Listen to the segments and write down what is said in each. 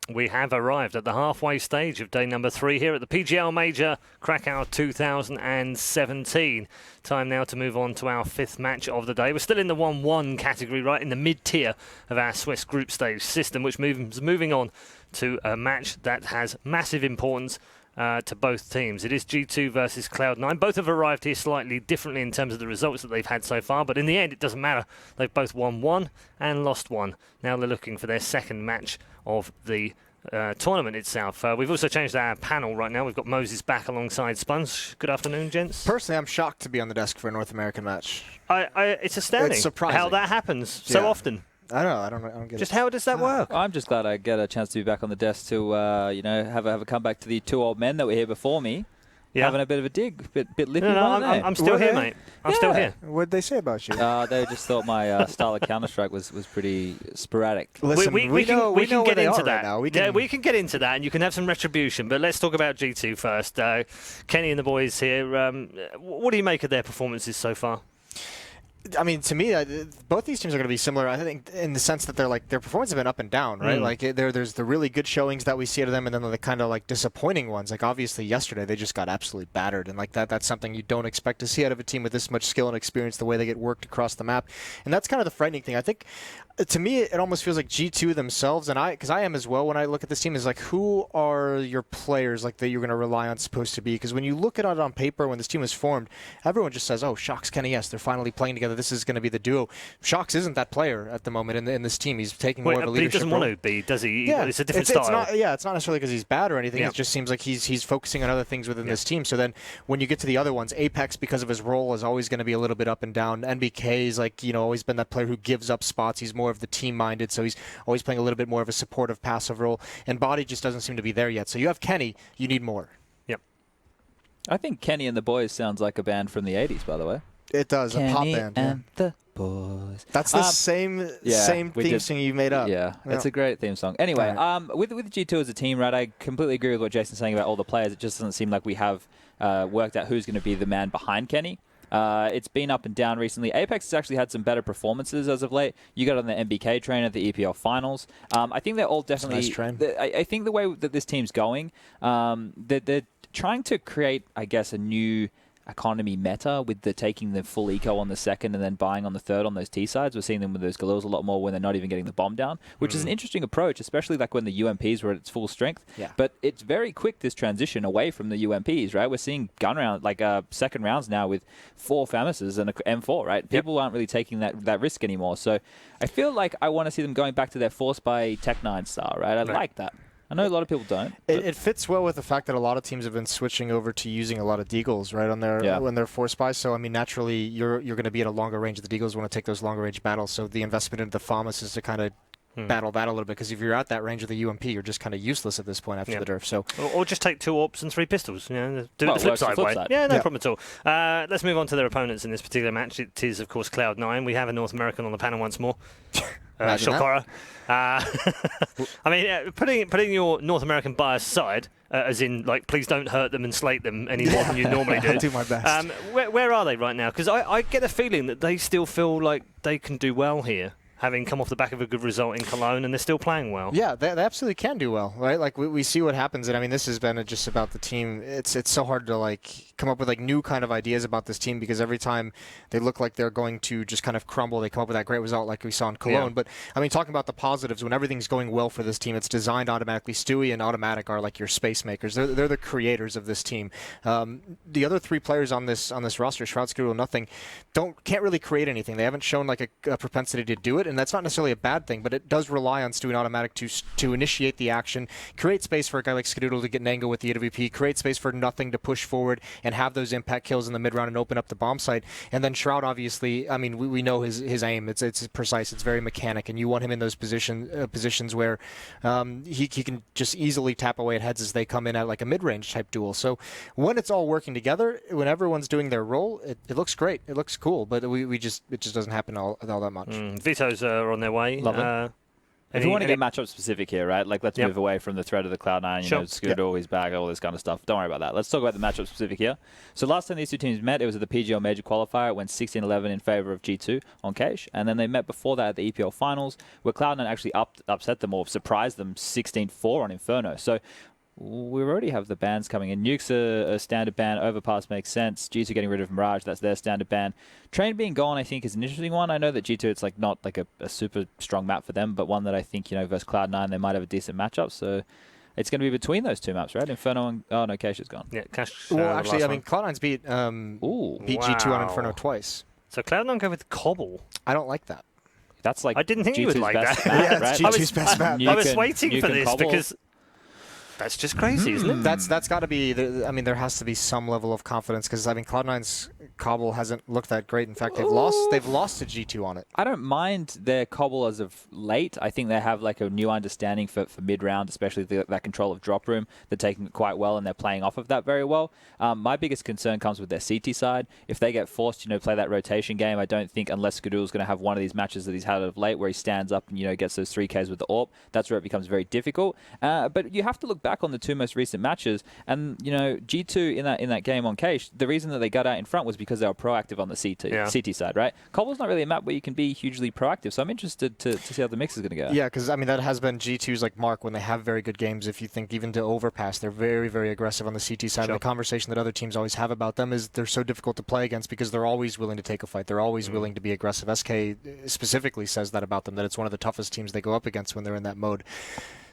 We have arrived at the halfway stage of day number 3 here at the PGL Major Krakow 2017. Time now to move on to our 5th match of the day. We're still in the 1-1 category, right in the mid-tier of our Swiss group stage system, which moves moving on to a match that has massive importance to both teams. It is G2 versus Cloud9. Both have arrived here slightly differently in terms of the results that they've had so far, but in the end it doesn't matter. They've both won 1 and lost 1. Now they're looking for their second match of the tournament itself. We've also changed our panel right now. We've got Moses back alongside Sponge. Good afternoon, gents. Personally, I'm shocked to be on the desk for a North American match. It's astounding. It's surprising how that happens so often. I don't get Just it. how does that work? I'm just glad I get a chance to be back on the desk to have a comeback to the 2 old men that were here before me. Yeah. Having a bit of a dig, bit lippy. No, I'm still here, mate. I'm still here. What'd they say about you? They just thought my style of Counter-Strike was pretty sporadic. Listen, we can get into that. Right now. We can get into that, and you can have some retribution. But let's talk about G2 first. Kenny and the boys here. What do you make of their performances so far? I mean, to me, both these teams are going to be similar. I think in the sense that their performance has been up and down, right? Like there's the really good showings that we see out of them, and then the kind of like disappointing ones. Like obviously yesterday they just got absolutely battered, and like that's something you don't expect to see out of a team with this much skill and experience. The way they get worked across the map, and that's kind of the frightening thing. I think. To me, it almost feels like G2 themselves, and because I am as well when I look at this team, is like, who are your players like that you're going to rely on supposed to be? Because when you look at it on paper, when this team was formed, everyone just says, oh, Shox, Kenny, yes, they're finally playing together. This is going to be the duo. Shox isn't that player at the moment in this team. He's taking more of a leadership role. But he doesn't want to be, does he? Yeah, it's a different style. It's not necessarily because he's bad or anything. Yeah. It just seems like he's focusing on other things within this team. So then when you get to the other ones, Apex, because of his role, is always going to be a little bit up and down. NBK is like, always been that player who gives up spots. He's more of the team-minded. So he's always playing a little bit more of a supportive, passive role. And Body just doesn't seem to be there yet. So you have Kenny, you need more. Yep. I think Kenny and the Boys sounds like a band from the 80s, by the way. It does, Kenny a pop band. And the Boys. That's the same theme song you made up. Yeah, it's a great theme song. Anyway, with G2 as a team, right, I completely agree with what Jason's saying about all the players. It just doesn't seem like we have worked out who's going to be the man behind Kenny. It's been up and down recently. Apex has actually had some better performances as of late. You got on the MBK train at the EPL finals. I think they're all definitely... Nice train. I think the way that this team's going, they're trying to create, I guess, a new economy meta with taking the full eco on the second and then buying on the third on those T sides. We're seeing them with those Galils a lot more when they're not even getting the bomb down, which is an interesting approach, especially like when the UMPs were at its full strength. Yeah. But it's very quick, this transition away from the UMPs, right? We're seeing gun round, second rounds now with 4 Famises and a M4, right? People aren't really taking that risk anymore. So I feel like I want to see them going back to their Force by Tech9 style, right? I like that. I know a lot of people don't. It fits well with the fact that a lot of teams have been switching over to using a lot of deagles, right, on their when they're force buys. So I mean, naturally, you're going to be at a longer range. The deagles want to take those longer range battles. So the investment into the FAMAS is to kind of battle that a little bit, because if you're at that range of the UMP, you're just kind of useless at this point after the derf. So or just take 2 AWPs and 3 pistols. Do it the flip side way. Yeah, no problem at all. Let's move on to their opponents in this particular match. It is, of course, Cloud9. We have a North American on the panel once more. Shokora. I mean, putting your North American bias aside, as in, like, please don't hurt them and slate them any more than you normally do. I'll do my best. Where are they right now? Because I get a feeling that they still feel like they can do well here, having come off the back of a good result in Cologne, and they're still playing well. Yeah, they absolutely can do well, right? Like, we see what happens, and I mean, this has been just about the team. It's so hard to, like, come up with, like, new kind of ideas about this team, because every time they look like they're going to just kind of crumble, they come up with that great result like we saw in Cologne. But, I mean, talking about the positives, when everything's going well for this team, it's designed automatically. Stewie and Automatic are, like, your space makers. They're the creators of this team. The other 3 players on this roster, Shroud, Skirtle, Nothing, can't really create anything. They haven't shown, like, a propensity to do it, and that's not necessarily a bad thing, but it does rely on Stewie and Automatic to initiate the action, create space for a guy like Skadoodle to get an angle with the AWP, create space for Nothing to push forward and have those impact kills in the mid-round and open up the bomb site. And then Shroud, obviously, I mean, we know his aim. It's precise. It's very mechanic, and you want him in those positions where he can just easily tap away at heads as they come in at like a mid-range type duel. So when it's all working together, when everyone's doing their role, it looks great. It looks cool, but it just doesn't happen all that much. Veto's on their way. If you want to get matchup specific here, right? Like, let's move away from the threat of the Cloud9, you know, Scooter, he's back, all this kind of stuff. Don't worry about that. Let's talk about the matchup specific here. So last time these two teams met, it was at the PGL Major Qualifier. It went 16-11 in favor of G2 on Cache. And then they met before that at the EPL Finals, where Cloud9 actually upset them or surprised them 16-4 on Inferno. So we already have the bans coming in. Nuke's a standard ban. Overpass makes sense. G2 getting rid of Mirage. That's their standard ban. Train being gone, I think, is an interesting one. I know that G2, it's like not like a super strong map for them, but one that I think, you know, versus Cloud9, they might have a decent matchup. So it's going to be between those two maps, right? Inferno and... Oh, no, Cache is gone. Yeah, Cache... well, actually, I mean, Cloud9's beat G2 on Inferno twice. So Cloud9 go with Cobble. I don't like that. That's like I didn't think you would like that. Yeah, right? G2's best map. I was waiting for this because... That's just crazy, isn't it? That's got to be. I mean, there has to be some level of confidence because I mean, Cloud9's Cobble hasn't looked that great. In fact, they've lost to G2 on it. I don't mind their Cobble as of late. I think they have like a new understanding for mid round, especially that control of drop room. They're taking it quite well and they're playing off of that very well. My biggest concern comes with their CT side. If they get forced, you know, play that rotation game, I don't think unless Skadul's going to have one of these matches that he's had of late where he stands up and, you know, gets those 3Ks with the AWP. That's where it becomes very difficult. But you have to look back on the two most recent matches, and you know, G2 in that game on Cache, the reason that they got out in front was because they were proactive on the CT side, right? Cobble's not really a map where you can be hugely proactive, so I'm interested to see how the mix is going to go. Yeah, because I mean that has been G2's like mark when they have very good games. If you think even to overpass, they're very, very aggressive on the CT side. And the conversation that other teams always have about them is they're so difficult to play against because they're always willing to take a fight. They're always willing to be aggressive. SK specifically says that about them, that it's one of the toughest teams they go up against when they're in that mode.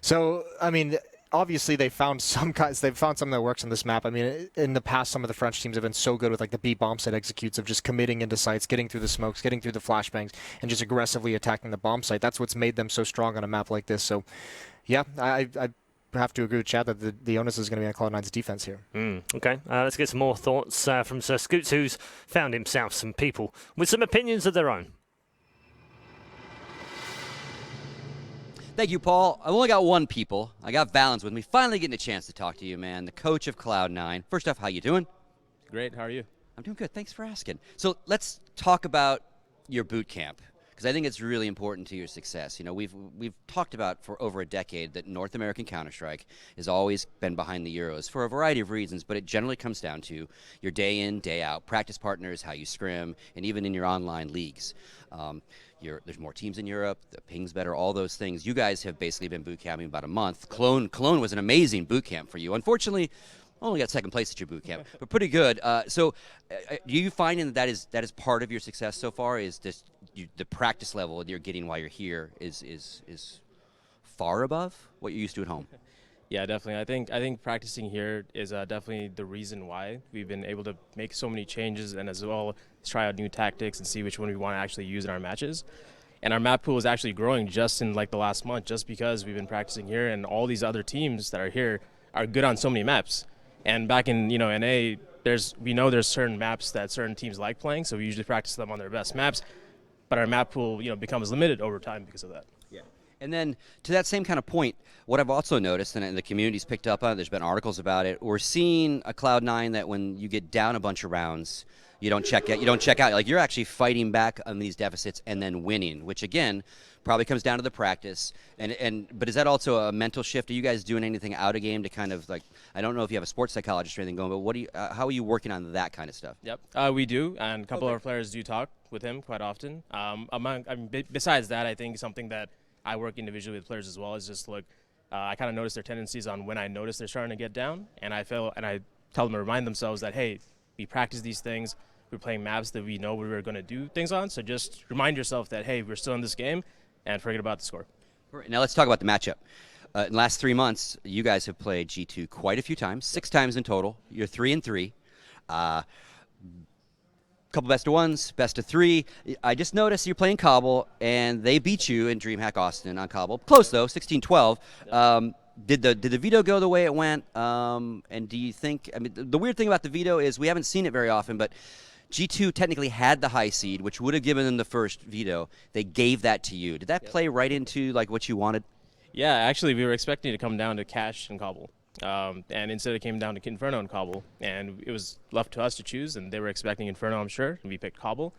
So I mean, obviously they've found something that works on this map. I mean, in the past, some of the French teams have been so good with like the B bomb site executes of just committing into sites, getting through the smokes, getting through the flashbangs, and just aggressively attacking the bomb site. That's what's made them so strong on a map like this. So, yeah, I have to agree with Chad that the onus is going to be on Cloud9's defense here. Okay, let's get some more thoughts from Sir Scoots, who's found himself some people with some opinions of their own. Thank you, Paul. I've only got one people. I got Valens with me. Finally getting a chance to talk to you, man, the coach of Cloud9. First off, how you doing? Great. How are you? I'm doing good. Thanks for asking. So let's talk about your boot camp, because I think it's really important to your success. You know, we've talked about for over a decade that North American Counter-Strike has always been behind the Euros for a variety of reasons, but it generally comes down to your day in, day out, practice partners, how you scrim, and even in your online leagues. There's more teams in Europe, the ping's better, all those things. You guys have basically been boot camping about a month. Clone was an amazing boot camp for you. Unfortunately, only got second place at your boot camp, but pretty good. So, are you finding that is part of your success so far? Is this the practice level that you're getting while you're here is far above what you're used to at home? Yeah, definitely. I think practicing here is definitely the reason why we've been able to make so many changes, and as well as try out new tactics and see which one we want to actually use in our matches. And our map pool is actually growing just in like the last month, just because we've been practicing here, and all these other teams that are here are good on so many maps. And back in NA, we know there's certain maps that certain teams like playing, so we usually practice them on their best maps. But our map pool becomes limited over time because of that. And then to that same kind of point, what I've also noticed, and the community's picked up on it, there's been articles about it, we're seeing a Cloud9 that when you get down a bunch of rounds, you don't check out. Like, you're actually fighting back on these deficits and then winning, which again probably comes down to the practice. But is that also a mental shift? Are you guys doing anything out of game to kind of, like, I don't know if you have a sports psychologist or anything going, but how are you working on that kind of stuff? Yep, we do, and a couple of our players do talk with him quite often. Besides that, I think something that I work individually with players as well is just look. I kind of notice their tendencies on when I notice they're starting to get down, and I tell them to remind themselves that, hey, we practice these things. We're playing maps that we know we were going to do things on, so just remind yourself that, hey, we're still in this game, and forget about the score. Now let's talk about the matchup. In the last 3 months, you guys have played G2 quite a few times, 6 times in total. You're 3-3. Couple best of ones, best of 3. I just noticed you're playing Cobble, and they beat you in DreamHack Austin on Cobble. Close though, 16-12. Did the veto go the way it went? And do you think? I mean, the weird thing about the veto is we haven't seen it very often, but G2 technically had the high seed, which would have given them the first veto. They gave that to you. Did that play right into like what you wanted? Yeah, actually, we were expecting to come down to Cache and Cobble. And instead it came down to Inferno and Cobble, and it was left to us to choose, and they were expecting Inferno, I'm sure, and we picked Cobble.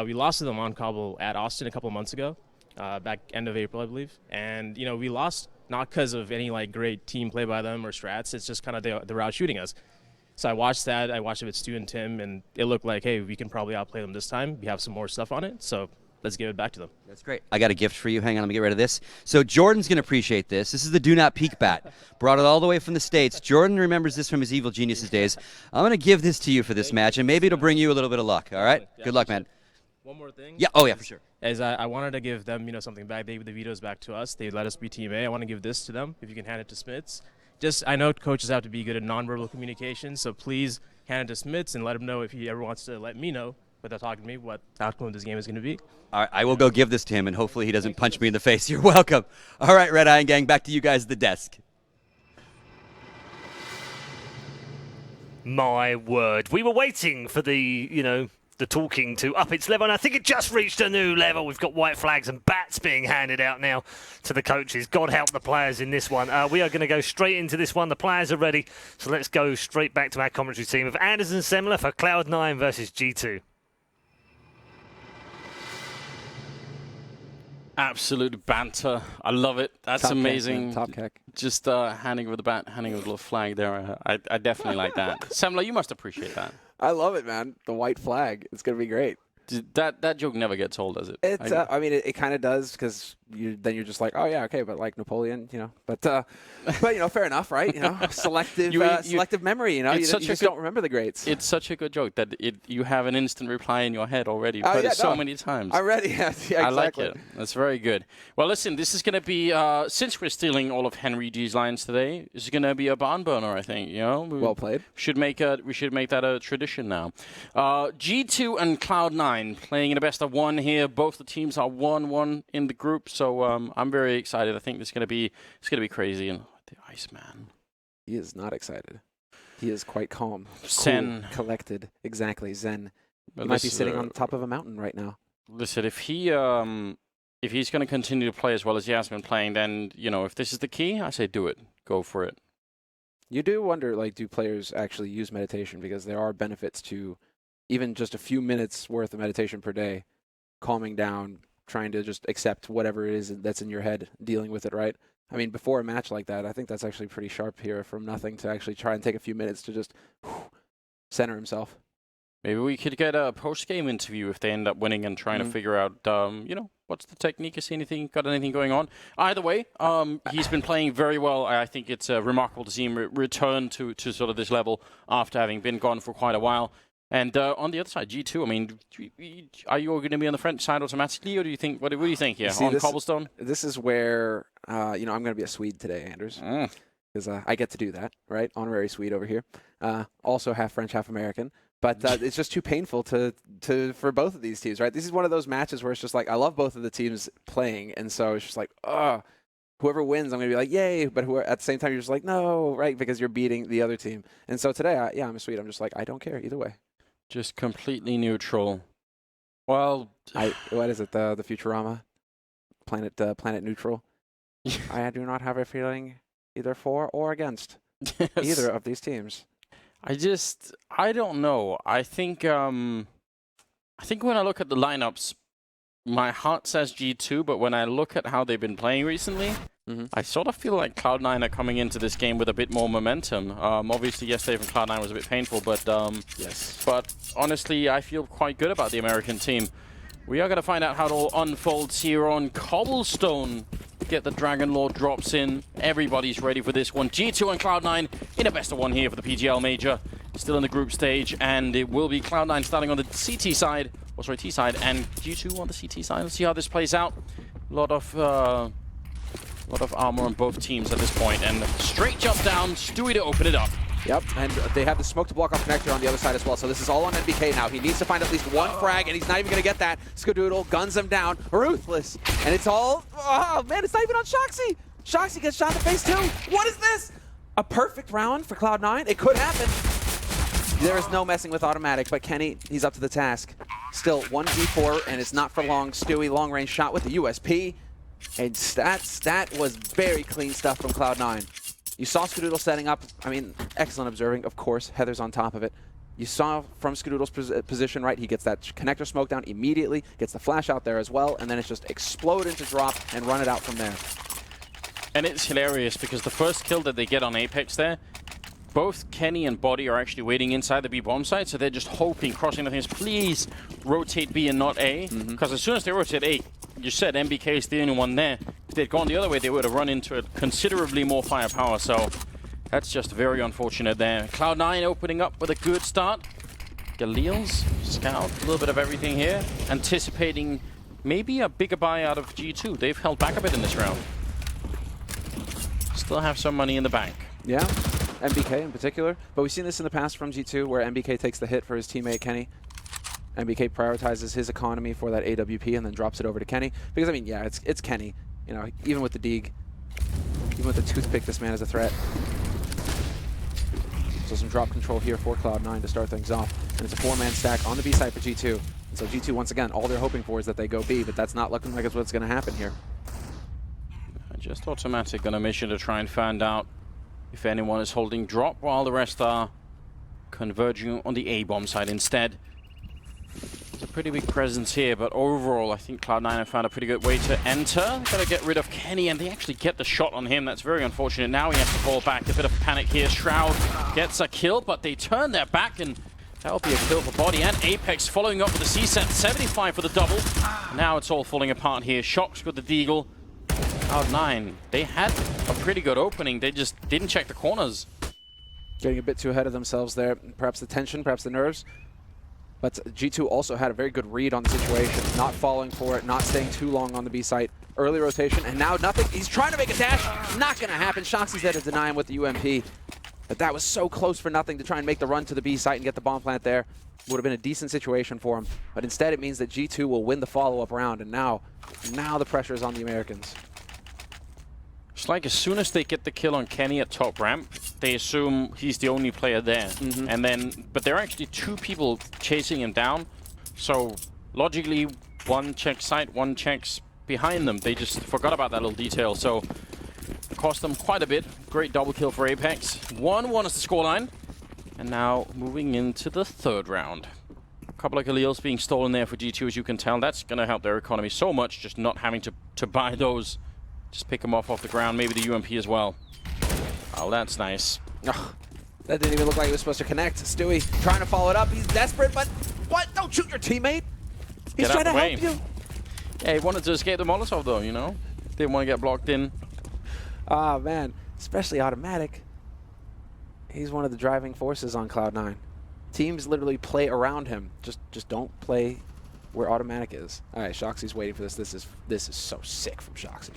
We lost to them on Cobble at Austin a couple months ago, back end of April, I believe. And, you know, we lost not because of any, like, great team play by them or strats. It's just kind of they were out shooting us. So I watched that. I watched it with Stu and Tim, and it looked like, hey, we can probably outplay them this time. We have some more stuff on it, so let's give it back to them. That's great. I got a gift for you. Hang on, let me get rid of this. So Jordan's going to appreciate this. This is the Do Not Peek bat. Brought it all the way from the States. Jordan remembers this from his Evil Geniuses days. I'm going to give this to you for this match, and maybe it'll bring you a little bit of luck, all right? Yeah, Good luck, man. One more thing. Yeah, oh yeah, for sure. Is I wanted to give them, you know, something back. They gave the vetoes back to us. They let us be Team A. I want to give this to them. If you can hand it to Smits. I know coaches have to be good at nonverbal communication, so please hand it to Smits and let him know if he ever wants to let me know, without talking to me, what the outcome of this game is going to be. All right, I will go give this to him, and hopefully he doesn't punch me in the face. You're welcome. All right, Red Iron Gang, back to you guys at the desk. My word. We were waiting for the talking to up its level, and I think it just reached a new level. We've got white flags and bats being handed out now to the coaches. God help the players in this one. We are going to go straight into this one. The players are ready, so let's go straight back to our commentary team of Anders and Semler for Cloud9 versus G2. Absolute banter. I love it. That's top amazing. Top kick. Just handing over the bat, handing over the little flag there. I definitely like that. Semler, you must appreciate that. I love it, man. The white flag. It's going to be great. That joke never gets old, does it? It's, I mean, it kind of does, because then you're just like, oh yeah, okay, but like Napoleon, but fair enough, right? Selective memory, you just don't remember the greats. It's such a good joke that you have an instant reply in your head already. You've heard it so many times. I'm ready. Yeah, exactly. I like it. That's very good. Well, listen, this is going to be since we're stealing all of Henry G's lines today, this is going to be a barn burner, I think. Well played. We should make that a tradition now. G2 and Cloud9 playing in a best of one here. Both the teams are 1-1 in the group, so I'm very excited. I think it's gonna be crazy. And the Iceman, he is not excited. He is quite calm, Zen, cool, collected. Exactly, Zen. He might be sitting on top of a mountain right now. Listen, if he's going to continue to play as well as he has been playing, then if this is the key, I say do it. Go for it. You do wonder, do players actually use meditation? Because there are benefits to even just a few minutes worth of meditation per day, calming down, trying to just accept whatever it is that's in your head, dealing with it, right? I mean, before a match like that, I think that's actually pretty sharp here from nothing to actually try and take a few minutes to just center himself. Maybe we could get a post-game interview if they end up winning and trying to figure out, what's the technique? Is anything got anything going on? Either way, he's been playing very well. I think it's remarkable to see him return to sort of this level after having been gone for quite a while. And on the other side, G2, I mean, are you going to be on the French side automatically, or do you think, what do you think here, on Cobblestone? This is where, I'm going to be a Swede today, Anders, because I get to do that, right? Honorary Swede over here. Also half French, half American. But it's just too painful for both of these teams, right? This is one of those matches where it's just like, I love both of the teams playing, and so it's just like, whoever wins, I'm going to be like, yay, but at the same time, you're just like, no, right, because you're beating the other team. And so today, I'm a Swede. I'm just like, I don't care either way. Just completely neutral. Well, what is it? The Futurama, planet neutral. I do not have a feeling either for or against either of these teams. I don't know. I think when I look at the lineups, my heart says G2, but when I look at how they've been playing recently, I sort of feel like Cloud9 are coming into this game with a bit more momentum. Obviously, yesterday from Cloud9 was a bit painful, but yes. But honestly, I feel quite good about the American team. We are going to find out how it all unfolds here on Cobblestone. Get the Dragon Lord drops in. Everybody's ready for this one. G2 and Cloud9 in a best of one here for the PGL Major. Still in the group stage, and it will be Cloud9 starting on the T side, and G2 on the CT side. Let's see how this plays out. A lot of armor on both teams at this point, and straight jump down, Stewie to open it up. Yep, and they have the smoke to block off connector on the other side as well, so this is all on NBK now. He needs to find at least one frag, and he's not even going to get that. Skadoodle guns him down, ruthless, and it's all, oh man, it's not even on Shoxy. Shoxy gets shot in the face too. What is this? A perfect round for Cloud9? It could happen. There is no messing with automatic, but Kenny, he's up to the task. Still 1v4, and it's not for long. Stewie, long-range shot with the USP. And that was very clean stuff from Cloud9. You saw Skadoodle setting up. I mean, excellent observing, of course. Heather's on top of it. You saw from Skadoodle's position, right? He gets that connector smoke down immediately, gets the flash out there as well, and then it's just explode into drop and run it out from there. And it's hilarious because the first kill that they get on Apex there, both Kenny and Body are actually waiting inside the B bomb site, so they're just hoping, crossing their fingers, please rotate B and not A. Because as soon as they rotate A, you said MBK is the only one there. If they'd gone the other way, they would have run into it considerably more firepower. So that's just very unfortunate there. Cloud9 opening up with a good start. Galil's scout, a little bit of everything here. Anticipating maybe a bigger buy out of G2. They've held back a bit in this round. Still have some money in the bank. Yeah, MBK in particular. But we've seen this in the past from G2 where MBK takes the hit for his teammate Kenny. MBK prioritizes his economy for that AWP and then drops it over to Kenny. Because, I mean, yeah, it's Kenny. You know, even with the Deeg, even with the toothpick, this man is a threat. So some drop control here for Cloud9 to start things off. And it's a 4-man stack on the B side for G2. And so G2, once again, all they're hoping for is that they go B, but that's not looking like it's what's going to happen here. Just automatic on a mission to try and find out if anyone is holding drop, while the rest are converging on the A bomb side instead. It's a pretty big presence here, but overall, I think Cloud9 have found a pretty good way to enter. Got to get rid of Kenny, and they actually get the shot on him. That's very unfortunate. Now he has to fall back. A bit of panic here. Shroud gets a kill, but they turn their back, and that'll be a kill for Body. And Apex following up with the C-set. 75 for the double. Now it's all falling apart here. Shocks with the Deagle. Cloud9, they had a pretty good opening. They just didn't check the corners. Getting a bit too ahead of themselves there. Perhaps the tension, perhaps the nerves. But G2 also had a very good read on the situation, not falling for it, not staying too long on the B site. Early rotation, and now nothing. He's trying to make a dash. Not going to happen. Shoxy's there to deny him with the UMP. But that was so close for nothing to try and make the run to the B site and get the bomb plant there. Would have been a decent situation for him. But instead it means that G2 will win the follow-up round, and now the pressure is on the Americans. It's like as soon as they get the kill on Kenny at top ramp, they assume he's the only player there. And then, but there are actually two people chasing him down. So logically, one checks site, one checks behind them. They just forgot about that little detail. So it cost them quite a bit. Great double kill for Apex. 1-1 is the scoreline. And now moving into the third round. A couple of Galils being stolen there for G2, as you can tell. That's going to help their economy so much, just not having to buy those. Just pick them off the ground, maybe the UMP as well. Oh, that's nice. Oh, that didn't even look like it was supposed to connect. Stewie trying to follow it up. He's desperate, but what? Don't shoot your teammate. He's trying to help you. Yeah, he wanted to escape the Molotov, though, you know? Didn't want to get blocked in. Ah, man. Especially automatic. He's one of the driving forces on Cloud9. Teams literally play around him. Just don't play where automatic is. All right, Shoxy's waiting for this. This is so sick from Shoxy.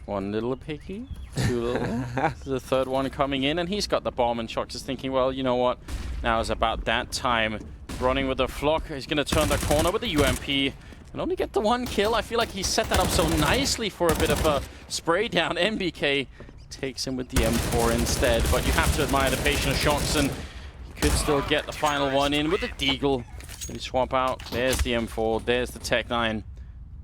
One little picky, two little. The third one coming in, and he's got the bomb, and Shox is thinking, well, you know what? Now is about that time. Running with the flock. He's going to turn the corner with the UMP and only get the one kill. I feel like he set that up so nicely for a bit of a spray down. MBK takes him with the M4 instead, but you have to admire the patience of Shox, and he could still get the final one in with the Deagle. Then he swap out. There's the M4. There's the Tech-9.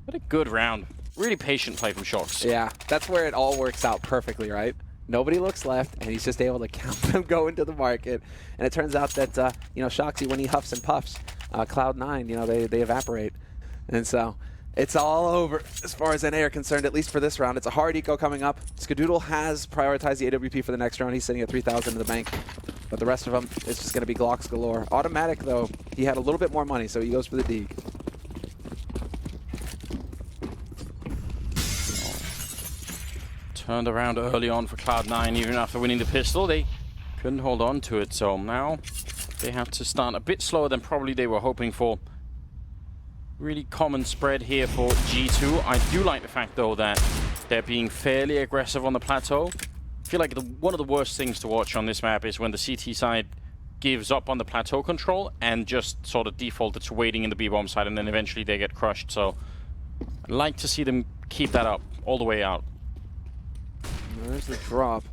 What a good round. Really patient play from Shox. Yeah, that's where it all works out perfectly, right? Nobody looks left, and he's just able to count them go into the market. And it turns out that, you know, Shoxy, when he huffs and puffs, Cloud9, you know, they evaporate. And so it's all over as far as NA are concerned, at least for this round. It's a hard eco coming up. Skadoodle has prioritized the AWP for the next round. He's sitting at 3,000 in the bank. But the rest of them, it's just going to be Glocks galore. Automatic, though, he had a little bit more money, so he goes for the Deeg. Turned around early on for Cloud9, even after winning the pistol. They couldn't hold on to it, so now they have to start a bit slower than probably they were hoping for. Really common spread here for G2. I do like the fact, though, that they're being fairly aggressive on the plateau. I feel like one of the worst things to watch on this map is when the CT side gives up on the plateau control and just sort of defaulted to waiting in the B-bomb side, and then eventually they get crushed. So I'd like to see them keep that up all the way out. There's the drop.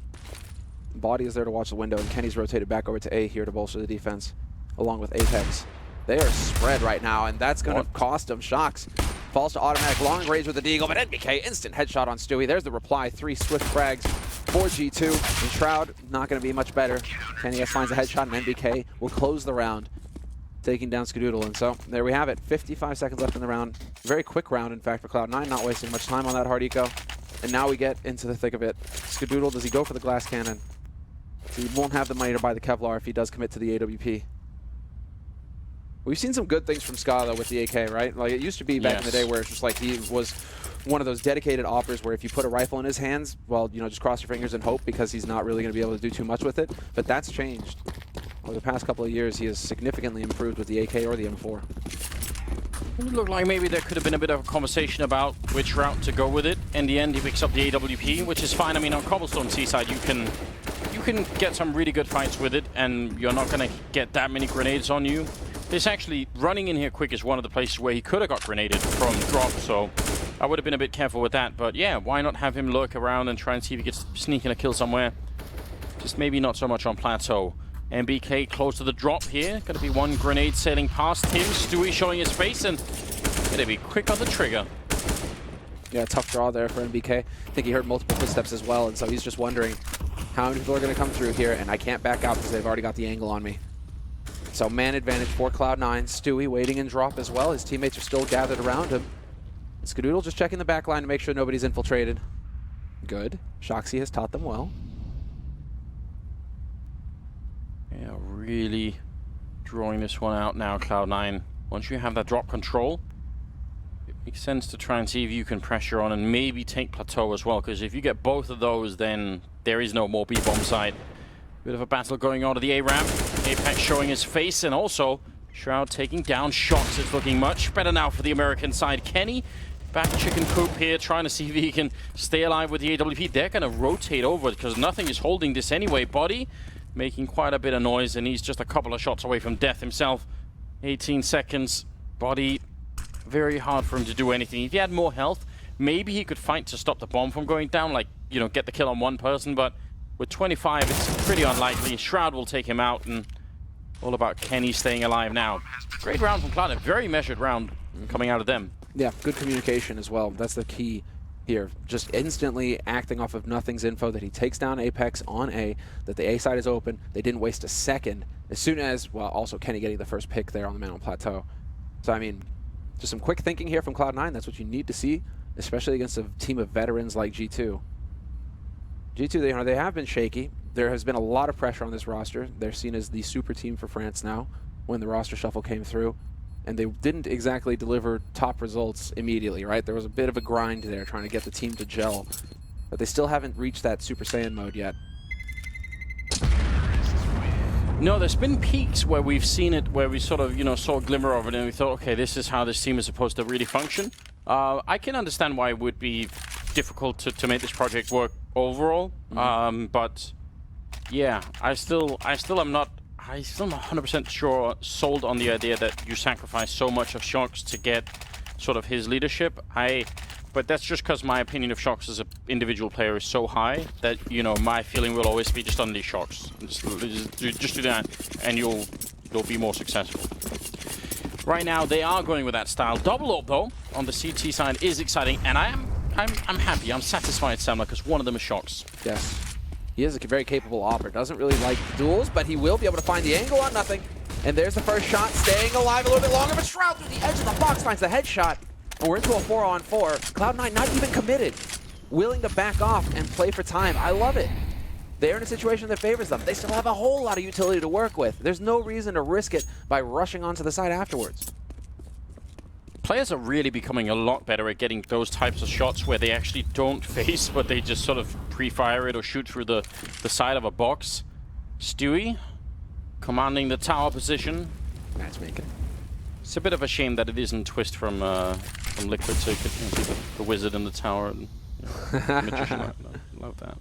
Body is there to watch the window, and Kenny's rotated back over to A here to bolster the defense, along with Apex. They are spread right now, and that's going to cost them. Shox falls to automatic long range with the Deagle, but MBK instant headshot on Stewie. There's the reply. 3 swift frags for G2. And Shroud, not going to be much better. Kenny S finds a headshot, and NBK will close the round, taking down Skadoodle. And so, there we have it. 55 seconds left in the round. Very quick round, in fact, for Cloud9. Not wasting much time on that hard eco. And now we get into the thick of it. Skadoodle, does he go for the glass cannon? He won't have the money to buy the Kevlar if he does commit to the AWP. We've seen some good things from Ska, though, with the AK, right? Like, it used to be back in the day where it's just like he was one of those dedicated operators where if you put a rifle in his hands, well, you know, just cross your fingers and hope, because he's not really going to be able to do too much with it. But that's changed. Over the past couple of years, he has significantly improved with the AK or the M4. It looked like maybe there could have been a bit of a conversation about which route to go with it. In the end, he picks up the AWP, which is fine. I mean, on Cobblestone Seaside, you can get some really good fights with it, and you're not going to get that many grenades on you. This actually, running in here quick is one of the places where he could have got grenaded from drop, so I would have been a bit careful with that. But yeah, why not have him lurk around and try and see if he gets sneak in a kill somewhere? Just maybe not so much on Plateau. MBK close to the drop here. Going to be one grenade sailing past him. Stewie showing his face, and going to be quick on the trigger. Yeah, tough draw there for NBK. I think he heard multiple footsteps as well, and so he's just wondering how many people are going to come through here, and I can't back out because they've already got the angle on me. So man advantage for Cloud9. Stewie waiting in drop as well. His teammates are still gathered around him. Skadoodle just checking the back line to make sure nobody's infiltrated. Good. Shoxy has taught them well. Yeah, really drawing this one out now, Cloud9. Once you have that drop control, it makes sense to try and see if you can pressure on and maybe take Plateau as well, because if you get both of those, then there is no more B-bomb side. Bit of a battle going on to the A-ramp. Apex showing his face, and also Shroud taking down shots. It's looking much better now for the American side. Kenny back chicken coop here, trying to see if he can stay alive with the AWP. They're going to rotate over because nothing is holding this anyway. Body making quite a bit of noise, and he's just a couple of shots away from death himself. 18 seconds. Body, very hard for him to do anything. If he had more health, maybe he could fight to stop the bomb from going down, like, you know, get the kill on one person, but with 25, it's pretty unlikely. Shroud will take him out, and all about Kenny staying alive now. Great round from Cloud, a very measured round coming out of them. Yeah, good communication as well. That's the key here. Just instantly acting off of Nothing's info that he takes down Apex on A, that the A side is open. They didn't waste a second. As soon as, well, also Kenny getting the first pick there on the Mountain Plateau. So, I mean, just some quick thinking here from Cloud9. That's what you need to see, especially against a team of veterans like G2. G2, they have been shaky. There has been a lot of pressure on this roster. They're seen as the super team for France now when the roster shuffle came through. And they didn't exactly deliver top results immediately, right? There was a bit of a grind there trying to get the team to gel. But they still haven't reached that Super Saiyan mode yet. No, there's been peaks where we've seen it, where we sort of, you know, saw a glimmer of it and we thought, okay, this is how this team is supposed to really function. I can understand why it would be difficult to make this project work overall. But yeah, I still am not 100% sure sold on the idea that you sacrifice so much of Shox to get sort of his leadership. But that's just because my opinion of Shox as an individual player is so high that, you know, my feeling will always be just unleash Shox. Just do that, and you'll be more successful. Right now, they are going with that style. Double up though on the CT side is exciting, and I'm happy. I'm satisfied, Samla, because one of them is Shox. Yes. He is a very capable operator. Doesn't really like duels, but he will be able to find the angle on Nothing. And there's the first shot, staying alive a little bit longer, but Shroud through the edge of the box finds the headshot. And we're into a 4-on-4. Cloud9 not even committed. Willing to back off and play for time. I love it. They're in a situation that favors them. They still have a whole lot of utility to work with. There's no reason to risk it by rushing onto the side afterwards. Players are really becoming a lot better at getting those types of shots where they actually don't face, but they just sort of pre-fire it or shoot through the side of a box. Stewie commanding the tower position. Matchmaking. It's a bit of a shame that it isn't Twist from Liquid, so you could see the wizard in the tower and the magician. Love that.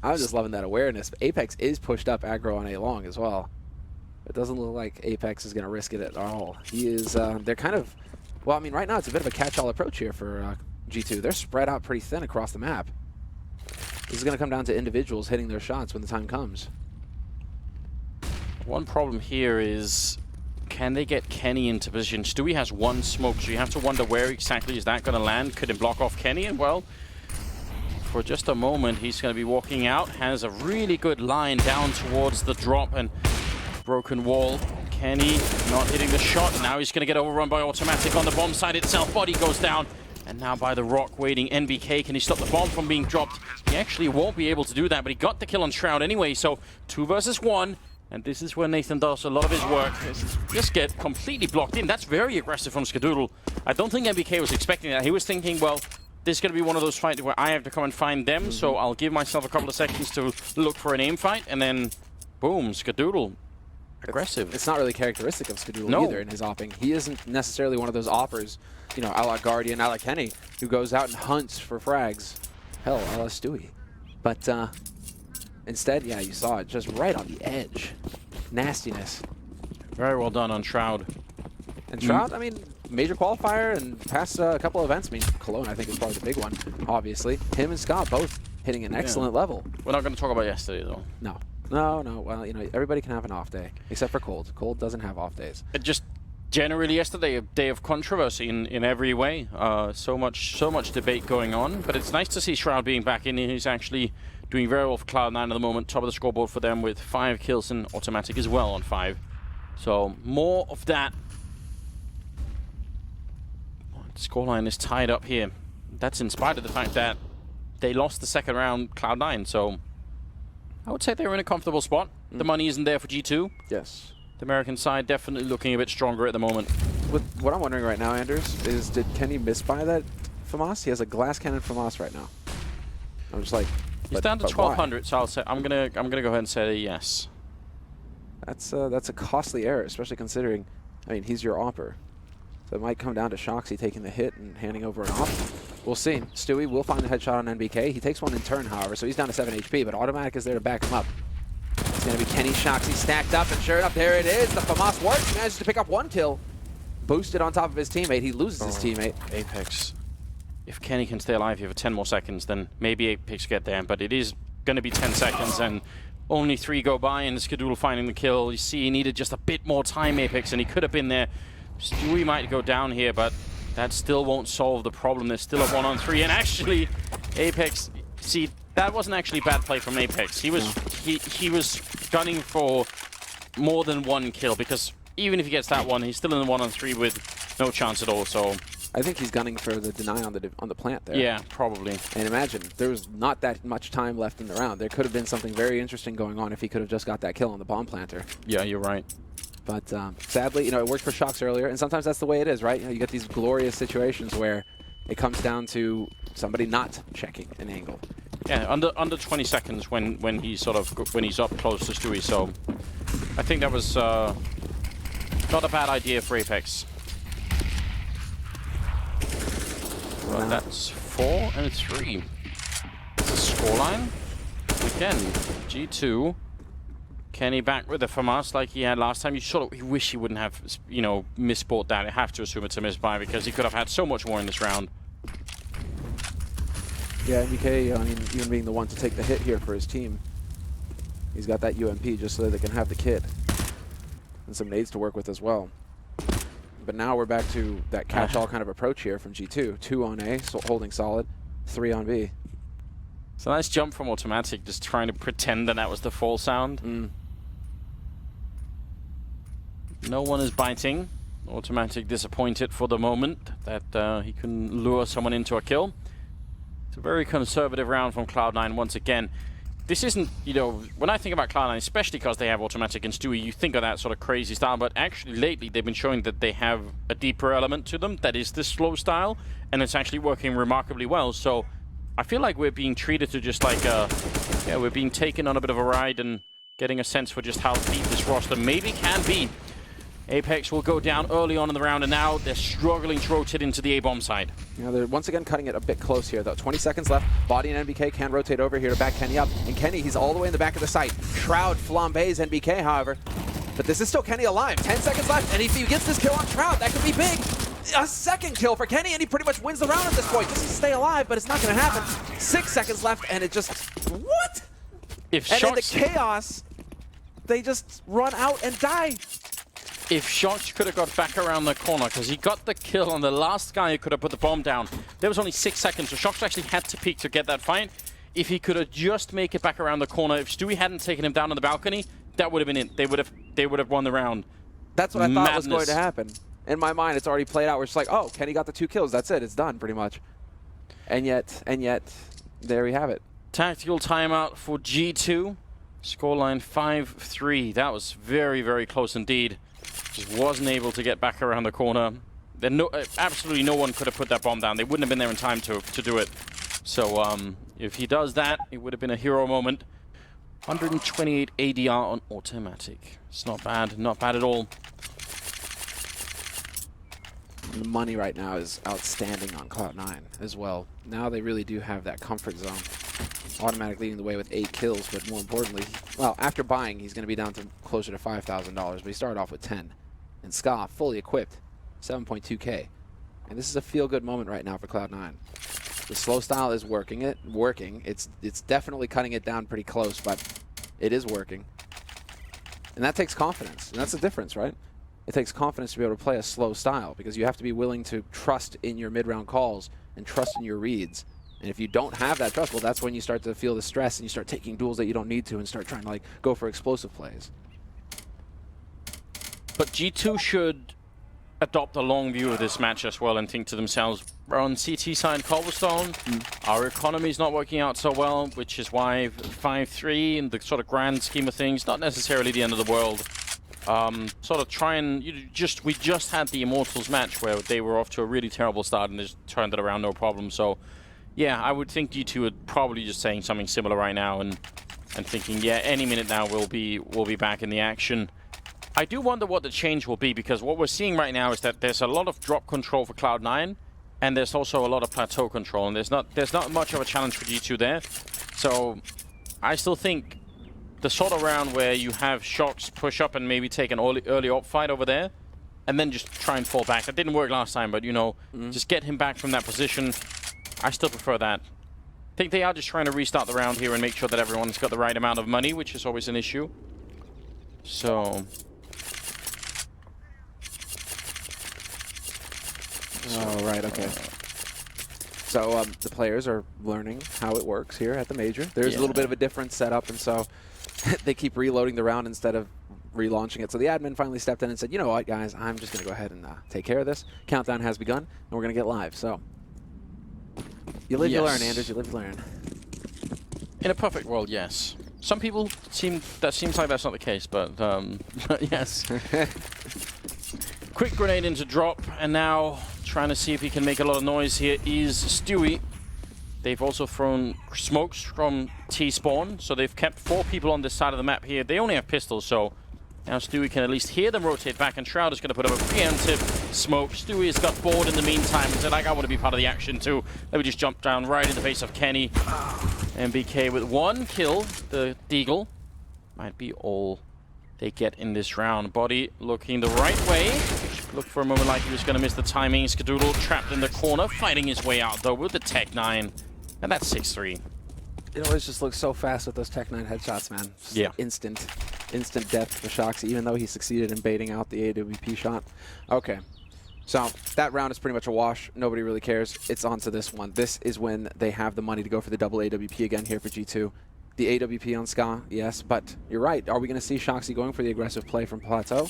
I was just loving that awareness. Apex is pushed up aggro on A long as well. It doesn't look like Apex is going to risk it at all. He is, they're kind of, well, I mean, right now it's a bit of a catch-all approach here for G2. They're spread out pretty thin across the map. This is going to come down to individuals hitting their shots when the time comes. One problem here is, can they get Kenny into position? Stewie has one smoke, so you have to wonder where exactly is that going to land. Could it block off Kenny? And well, for just a moment. He's going to be walking out. Has a really good line down towards the drop and broken wall. Kenny not hitting the shot. Now he's going to get overrun by Automatic on the bomb side itself. Body goes down. And now by the rock waiting NBK. Can he stop the bomb from being dropped? He actually won't be able to do that, but he got the kill on Shroud anyway. So 2 versus 1. And this is where Nathan does a lot of his work. Just get completely blocked in. That's very aggressive from Skadoodle. I don't think NBK was expecting that. He was thinking, well, this is going to be one of those fights where I have to come and find them. So I'll give myself a couple of seconds to look for an aim fight. And then, boom, Skadoodle. Aggressive. It's not really characteristic of Skadoodle either in his opping. He isn't necessarily one of those oppers, you know, a la Guardian, a la Kenny, who goes out and hunts for frags. Hell, a la Stewie. But instead, yeah, you saw it just right on the edge. Nastiness. Very well done on Shroud. And Shroud, I mean, major qualifier and past a couple of events. I mean, Cologne, I think, is probably the big one, obviously. Him and Scott both hitting an excellent level. We're not going to talk about yesterday, though. No. No. Well, you know, everybody can have an off day, except for Cold. Cold doesn't have off days. Just generally yesterday, a day of controversy in every way. So much debate going on. But it's nice to see Shroud being back in. He's actually doing very well for Cloud9 at the moment. Top of the scoreboard for them with 5 kills and Automatic as well on 5. So more of that. Scoreline is tied up here. That's in spite of the fact that they lost the second round Cloud9. So I would say they were in a comfortable spot. The money isn't there for G2. Yes. The American side definitely looking a bit stronger at the moment. What I'm wondering right now, Anders, is did Kenny misbuy that FAMAS? He has a glass cannon FAMAS right now. I'm just like, he's down to 1200, so I'll say I'm gonna go ahead and say yes. That's a costly error, especially considering, I mean, he's your opper. So it might come down to Shoxy taking the hit and handing over an op. We'll see. Stewie will find the headshot on NBK. He takes one in turn, however, so he's down to 7 HP, but Automatic is there to back him up. It's going to be Kenny, Shoxy stacked up, and sure enough, there it is. The FAMAS works. He manages to pick up 1 kill. Boosted on top of his teammate. He loses his teammate. Apex. If Kenny can stay alive here for 10 more seconds, then maybe Apex get there, but it is going to be 10 seconds, and only 3 go by, and Skadoodle finding the kill. You see, he needed just a bit more time, Apex, and he could have been there. Stewie might go down here, but that still won't solve the problem. There's still a 1-on-3, and actually, Apex, see, that wasn't actually bad play from Apex. He was gunning for more than 1 kill, because even if he gets that one, he's still in the 1-on-3 with no chance at all. So I think he's gunning for the deny on the plant there. Yeah, probably. And imagine, there was not that much time left in the round. There could have been something very interesting going on if he could have just got that kill on the bomb planter. Yeah, you're right. But sadly, you know, it worked for Shox earlier, and sometimes that's the way it is, right? You know, you get these glorious situations where it comes down to somebody not checking an angle. Yeah, under 20 seconds when he's up close to Stewie. So I think that was not a bad idea for Apex. Well, that's 4 and 3. It's a scoreline. Again, G2. Kenny back with the FAMAS like he had last time. You wish he wouldn't have, you know, misbought that. I have to assume it's a misbuy because he could have had so much more in this round. Yeah, MBK, I mean, even being the one to take the hit here for his team. He's got that UMP just so that they can have the kit. And some nades to work with as well. But now we're back to that catch-all kind of approach here from G2. 2 on A, so holding solid. 3 on B. It's a nice jump from Automatic, just trying to pretend that was the fall sound. No one is biting. Automatic disappointed for the moment that he can lure someone into a kill. It's a very conservative round from Cloud9 once again. This isn't, you know, when I think about Cloud9, especially because they have Automatic and Stewie, you think of that sort of crazy style, but actually lately they've been showing that they have a deeper element to them that is this slow style, and it's actually working remarkably well. So I feel like we're being treated to just like we're being taken on a bit of a ride and getting a sense for just how deep this roster maybe can be. Apex will go down early on in the round, and now they're struggling to rotate into the A-bomb side. Yeah, they're once again cutting it a bit close here, though. 20 seconds left. Body and NBK can rotate over here to back Kenny up. And Kenny, he's all the way in the back of the site. Shroud flambés NBK, however. But this is still Kenny alive. 10 seconds left, and if he gets this kill on Shroud, that could be big. A second kill for Kenny, and he pretty much wins the round at this point. Just to stay alive, but it's not going to happen. 6 seconds left, and it just... What? If and in the chaos, they just run out and die. if Shox could have got back around the corner, because he got the kill on the last guy who could have put the bomb down. There was only 6 seconds, so Shox actually had to peek to get that fight. If he could have just make it back around the corner, if Stewie hadn't taken him down on the balcony, that would have been it. They would have won the round. That's what I thought was going to happen. In my mind, it's already played out. We're just like, oh, Kenny got the 2 kills. That's it. It's done, pretty much. And yet, there we have it. Tactical timeout for G2. Scoreline 5-3. That was very, very close indeed. Just wasn't able to get back around the corner. Absolutely no one could have put that bomb down. They wouldn't have been there in time to do it. So if he does that, it would have been a hero moment. 128 ADR on automatic. It's not bad at all. The money right now is outstanding on Cloud9 as well. Now they really do have that comfort zone. Automatic leading the way with 8 kills, but more importantly, well, after buying, he's going to be down to closer to $5,000, but he started off with 10. And Ska, fully equipped, 7.2K. And this is a feel-good moment right now for Cloud9. The slow style is working. It's definitely cutting it down pretty close, but it is working. And that takes confidence, and that's the difference, right? It takes confidence to be able to play a slow style, because you have to be willing to trust in your mid-round calls and trust in your reads. And if you don't have that trust, well, that's when you start to feel the stress and you start taking duels that you don't need to and start trying to like go for explosive plays. But G2 should adopt a long view of this match as well and think to themselves, we're on CT side Cobblestone, our economy is not working out so well, which is why 5-3 in the sort of grand scheme of things, not necessarily the end of the world. Sort of try and we just had the Immortals match where they were off to a really terrible start and they just turned it around no problem. So yeah, I would think G2 are probably just saying something similar right now and thinking, yeah, any minute now we'll be back in the action. I do wonder what the change will be, because what we're seeing right now is that there's a lot of drop control for Cloud9 and there's also a lot of plateau control, and there's not much of a challenge for G2 there. So I still think the sort of round where you have Shox push up and maybe take an early op fight over there and then just try and fall back. That didn't work last time, but you know, just get him back from that position. I still prefer that. I think they are just trying to restart the round here and make sure that everyone's got the right amount of money, which is always an issue. So... Oh, right, okay. So the players are learning how it works here at the Major. There's a little bit of a different setup, and so they keep reloading the round instead of relaunching it. So the admin finally stepped in and said, you know what, guys, I'm just going to go ahead and take care of this. Countdown has begun, and we're going to get live. So you live, you learn, Anders. You live, you learn. In a perfect world, yes. Some people seems like that's not the case, but yes. Quick grenade into drop, and now trying to see if he can make a lot of noise here is Stewie. They've also thrown smokes from T-spawn, so they've kept 4 people on this side of the map here. They only have pistols, so now Stewie can at least hear them rotate back, and Shroud is going to put up a preemptive smoke. Stewie has got bored in the meantime and said, like, I want to be part of the action too. Let me just jump down right in the face of Kenny. MBK with 1 kill. The Deagle might be all they get in this round. Body looking the right way. Looked for a moment like he was going to miss the timing. Skadoodle trapped in the corner, fighting his way out though with the Tech 9. And that's 6-3. It always just looks so fast with those Tech 9 headshots, man. Just yeah. Instant death for Shoxy, even though he succeeded in baiting out the AWP shot. Okay. So that round is pretty much a wash. Nobody really cares. It's on to this one. This is when they have the money to go for the double AWP again here for G2. The AWP on Ska, yes, but you're right. Are we going to see Shoxy going for the aggressive play from Plateau?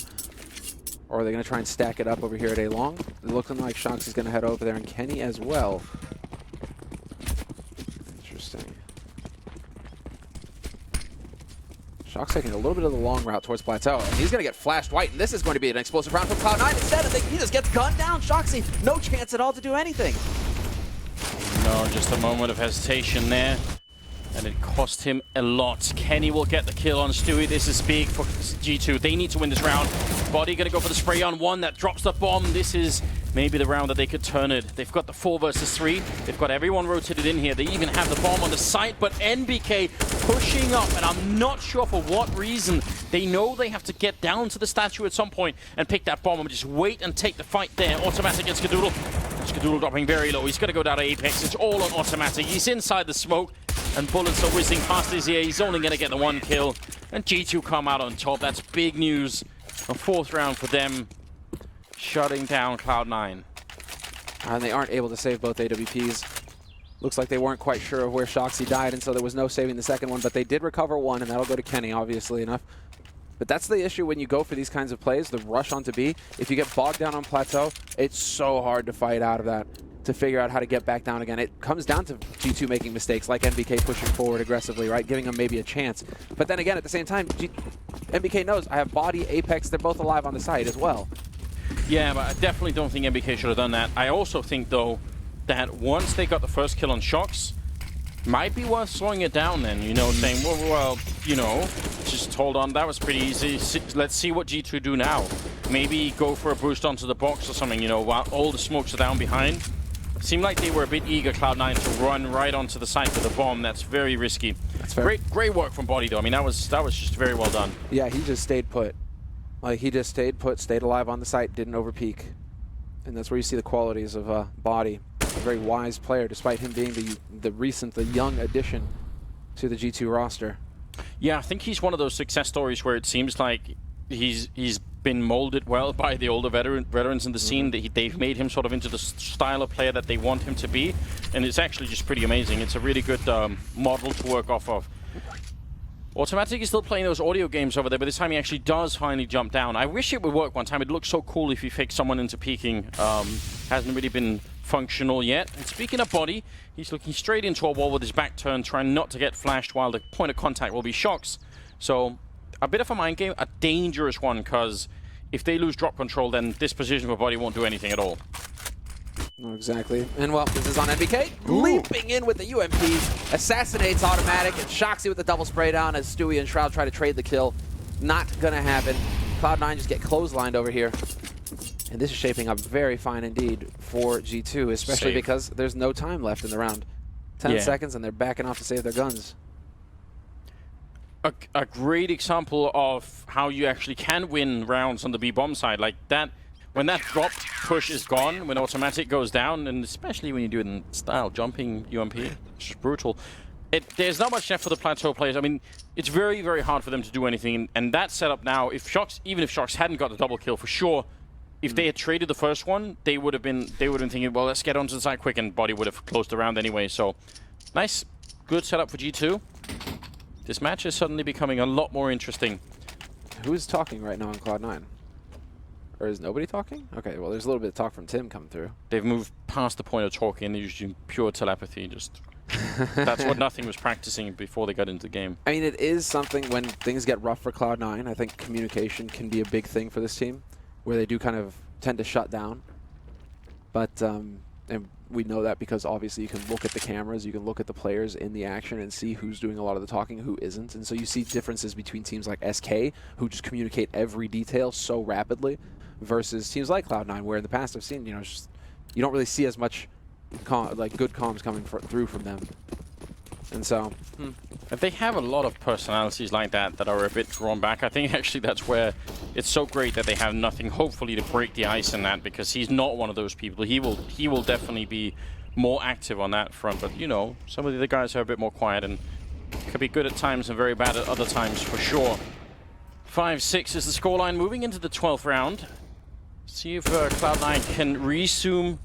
Or are they going to try and stack it up over here at A-Long? Looking like Shoxy's going to head over there, and Kenny as well. Interesting. Shox taking a little bit of the long route towards Plateau, and he's going to get flashed white, and this is going to be an explosive round from Cloud9. Instead, he just gets gunned down. Shoxy, no chance at all to do anything. No, just a moment of hesitation there. And it cost him a lot. Kenny will get the kill on Stewie. This is big for G2. They need to win this round. Body going to go for the spray on 1 that drops the bomb. This is maybe the round that they could turn it. They've got the 4 versus 3. They've got everyone rotated in here. They even have the bomb on the site, but NBK pushing up, and I'm not sure for what reason. They know they have to get down to the statue at some point and pick that bomb and just wait and take the fight there. Automatic against Skadoodle. Skadoodle dropping very low. He's going to go down to Apex. It's all on automatic. He's inside the smoke, and bullets are whizzing past his ear. He's only going to get the 1 kill, and G2 come out on top. That's big news A 4th round for them, shutting down Cloud9. And they aren't able to save both AWPs. Looks like they weren't quite sure of where Shoxy died, and so there was no saving the second one, but they did recover one, and that'll go to Kenny, obviously enough. But that's the issue when you go for these kinds of plays, the rush onto B. If you get bogged down on plateau, it's so hard to fight out of that, to figure out how to get back down again. It comes down to G2 making mistakes, like NBK pushing forward aggressively, right? Giving them maybe a chance. But then again, at the same time, NBK knows I have Body, Apex, they're both alive on the side as well. Yeah, but I definitely don't think NBK should have done that. I also think, though, that once they got the first kill on Shox, might be worth slowing it down then, you know, saying, well, you know, just hold on, that was pretty easy. Let's see what G2 do now. Maybe go for a boost onto the box or something, you know, while all the smokes are down behind. Seemed like they were a bit eager, Cloud9, to run right onto the site with the bomb. That's very risky. That's fair. Great work from Body, though. I mean, that was just very well done. Yeah, he just stayed put. Like, he just stayed put, stayed alive on the site, didn't overpeak. And that's where you see the qualities of Body. A very wise player, despite him being the young addition to the G2 roster. Yeah, I think he's one of those success stories where it seems like he's been molded well by the older veterans in the scene. They've made him sort of into the style of player that they want him to be, and it's actually just pretty amazing. It's a really good model to work off of. Automatic is still playing those audio games over there, but this time he actually does finally jump down. I wish it would work one time. It looks so cool if you fake someone into peeking. Hasn't really been functional yet. And speaking of Body, he's looking straight into a wall with his back turned, trying not to get flashed while the point of contact will be Shox. So a bit of a mind game, a dangerous one, because if they lose drop control, then this position for Body won't do anything at all. No, exactly. And well, this is on NBK. Leaping in with the UMP. Assassinates automatic, and Shoxy with the double spray down as Stewie and Shroud try to trade the kill. Not gonna happen. Cloud9 just get clotheslined over here. And this is shaping up very fine indeed for G2, especially because there's no time left in the round. 10 seconds and they're backing off to save their guns. A great example of how you actually can win rounds on the B-bomb side. Like that, when that drop push is gone, when automatic goes down, and especially when you do it in style, jumping UMP, it's just brutal. There's not much left for the plateau players. I mean, it's very, very hard for them to do anything. And that setup now, even if Shox hadn't got the double kill for sure, if they had traded the first one, they would have been thinking, well, let's get onto the side quick, and Body would have closed the round anyway. So, nice, good setup for G2. This match is suddenly becoming a lot more interesting. Who's talking right now on Cloud9? Or is nobody talking? Okay, well, there's a little bit of talk from Tim coming through. They've moved past the point of talking. They're using pure telepathy. Just that's what Nothing was practicing before they got into the game. I mean, it is something when things get rough for Cloud9. I think communication can be a big thing for this team, where they do kind of tend to shut down. But and we know that because obviously you can look at the cameras, you can look at the players in the action and see who's doing a lot of the talking, who isn't. And so you see differences between teams like SK, who just communicate every detail so rapidly, versus teams like Cloud9, where in the past I've seen, you know, just, you don't really see as much good comms coming through from them. And so, They have a lot of personalities like that are a bit drawn back. I think actually that's where it's so great that they have Nothing, hopefully, to break the ice in that, because he's not one of those people. He will definitely be more active on that front. But, you know, some of the other guys are a bit more quiet and could be good at times and very bad at other times for sure. 5-6 is the scoreline moving into the 12th round. See if Cloud9 can resume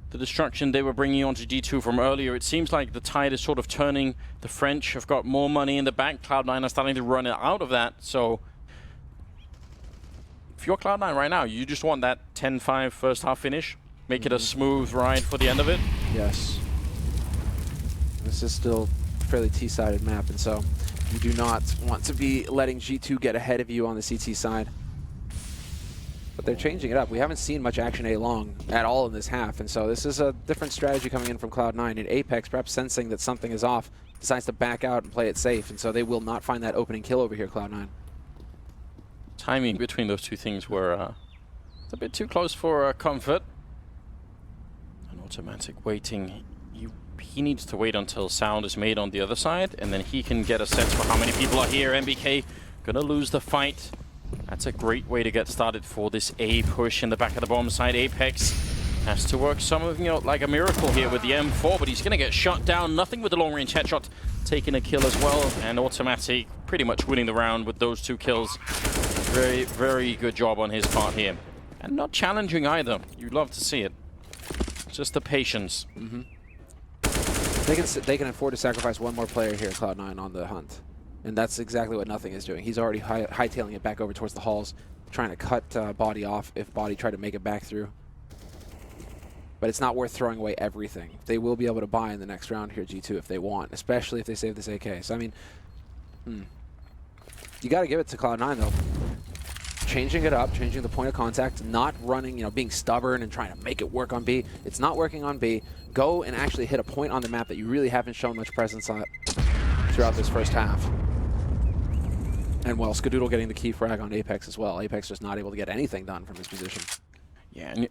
the destruction they were bringing onto G2 from earlier. It seems like the tide is sort of turning. The French have got more money in the bank. Cloud9 are starting to run out of that. So if you're Cloud9 right now, you just want that 10-5 first half finish. Make it a smooth ride for the end of it. Yes. This is still a fairly T-sided map, and so you do not want to be letting G2 get ahead of you on the CT side. But they're changing it up. We haven't seen much action A-long at all in this half, and so this is a different strategy coming in from Cloud9. And Apex, perhaps sensing that something is off, decides to back out and play it safe, and so they will not find that opening kill over here, Cloud9. Timing between those two things were a bit too close for comfort. An automatic waiting. He needs to wait until sound is made on the other side, and then he can get a sense for how many people are here. NBK gonna lose the fight. That's a great way to get started for this A push in the back of the bomb side. Apex has to work some of, you know, like a miracle here with the M4, but he's going to get shot down. Nothing with the long-range headshot, taking a kill as well. And automatic pretty much winning the round with those two kills. Very, very good job on his part here. And not challenging either. You'd love to see it. Just the patience. They can afford to sacrifice one more player here at Cloud9 on the hunt. And that's exactly what Nothing is doing. He's already hightailing it back over towards the halls, trying to cut Body off if Body tried to make it back through. But it's not worth throwing away everything. They will be able to buy in the next round here, G2, if they want, especially if they save this AK. So, I mean, you got to give it to Cloud9, though. Changing it up, changing the point of contact, not running, being stubborn and trying to make it work on B. It's not working on B. Go and actually hit a point on the map that you really haven't shown much presence on throughout this first half. And, well, Skadoodle getting the key frag on Apex as well. Apex just not able to get anything done from his position. Yeah, and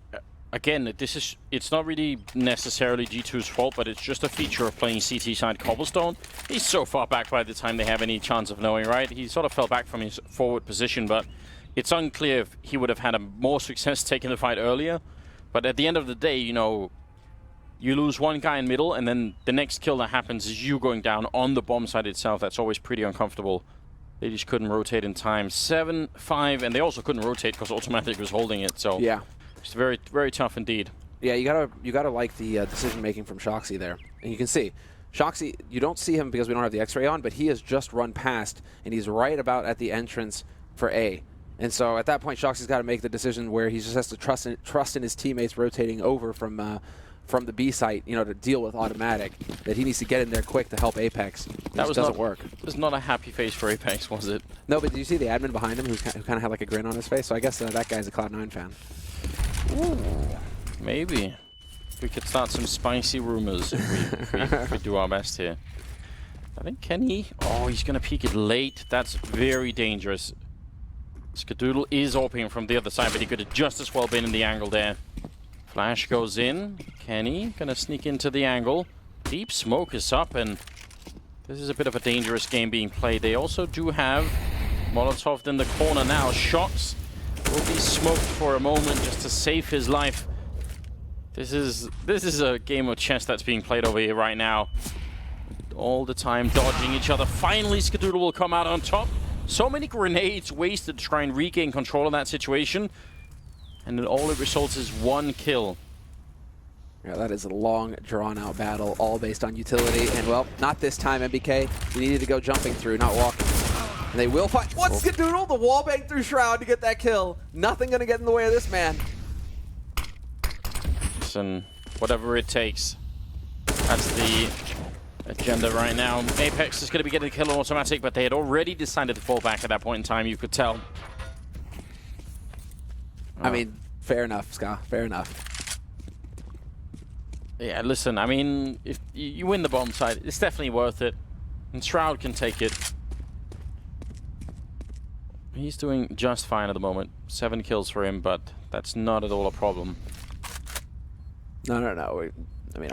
again, it's not really necessarily G2's fault, but it's just a feature of playing CT side Cobblestone. He's so far back by the time they have any chance of knowing, right? He sort of fell back from his forward position, but it's unclear if he would have had more success taking the fight earlier. But at the end of the day, you lose one guy in middle, and then the next kill that happens is you going down on the bomb site itself. That's always pretty uncomfortable. They just couldn't rotate in time. 7-5, and they also couldn't rotate because Automatic was holding it. So yeah, it's very, very tough indeed. Yeah, you gotta like the decision making from Shoxy there, and you can see Shoxy. You don't see him because we don't have the X-ray on, but he has just run past, and he's right about at the entrance for A. And so at that point, Shoxy's got to make the decision where he just has to trust in his teammates rotating over from the B site, to deal with Automatic. That he needs to get in there quick to help Apex. That doesn't work. It was not a happy face for Apex, was it? No, but did you see the admin behind him who kind of had like a grin on his face? So I guess that guy's a Cloud9 fan. Ooh, maybe. We could start some spicy rumors if we do our best here. I think Kenny... Oh, he's going to peek it late. That's very dangerous. Skadoodle is opening from the other side, but he could have just as well been in the angle there. Flash goes in. Kenny going to sneak into the angle. Deep smoke is up, and this is a bit of a dangerous game being played. They also do have Molotov in the corner now. Shots will be smoked for a moment just to save his life. This is a game of chess that's being played over here right now. All the time dodging each other. Finally, Skadoodle will come out on top. So many grenades wasted to try and regain control of that situation. And then all it results is one kill. Yeah, that is a long, drawn-out battle, all based on utility. And, well, not this time, MBK. You needed to go jumping through, not walking. And they will find... What's Skadoodle? The wall bang through Shroud to get that kill. Nothing going to get in the way of this man. Listen, whatever it takes. That's the agenda right now. Apex is going to be getting a kill on Automatic, but they had already decided to fall back at that point in time, you could tell. I mean, fair enough, Ska. Fair enough. Yeah, listen, I mean, if you win the bomb side, it's definitely worth it. And Shroud can take it. He's doing just fine at the moment. 7 kills for him, but that's not at all a problem. No. I mean,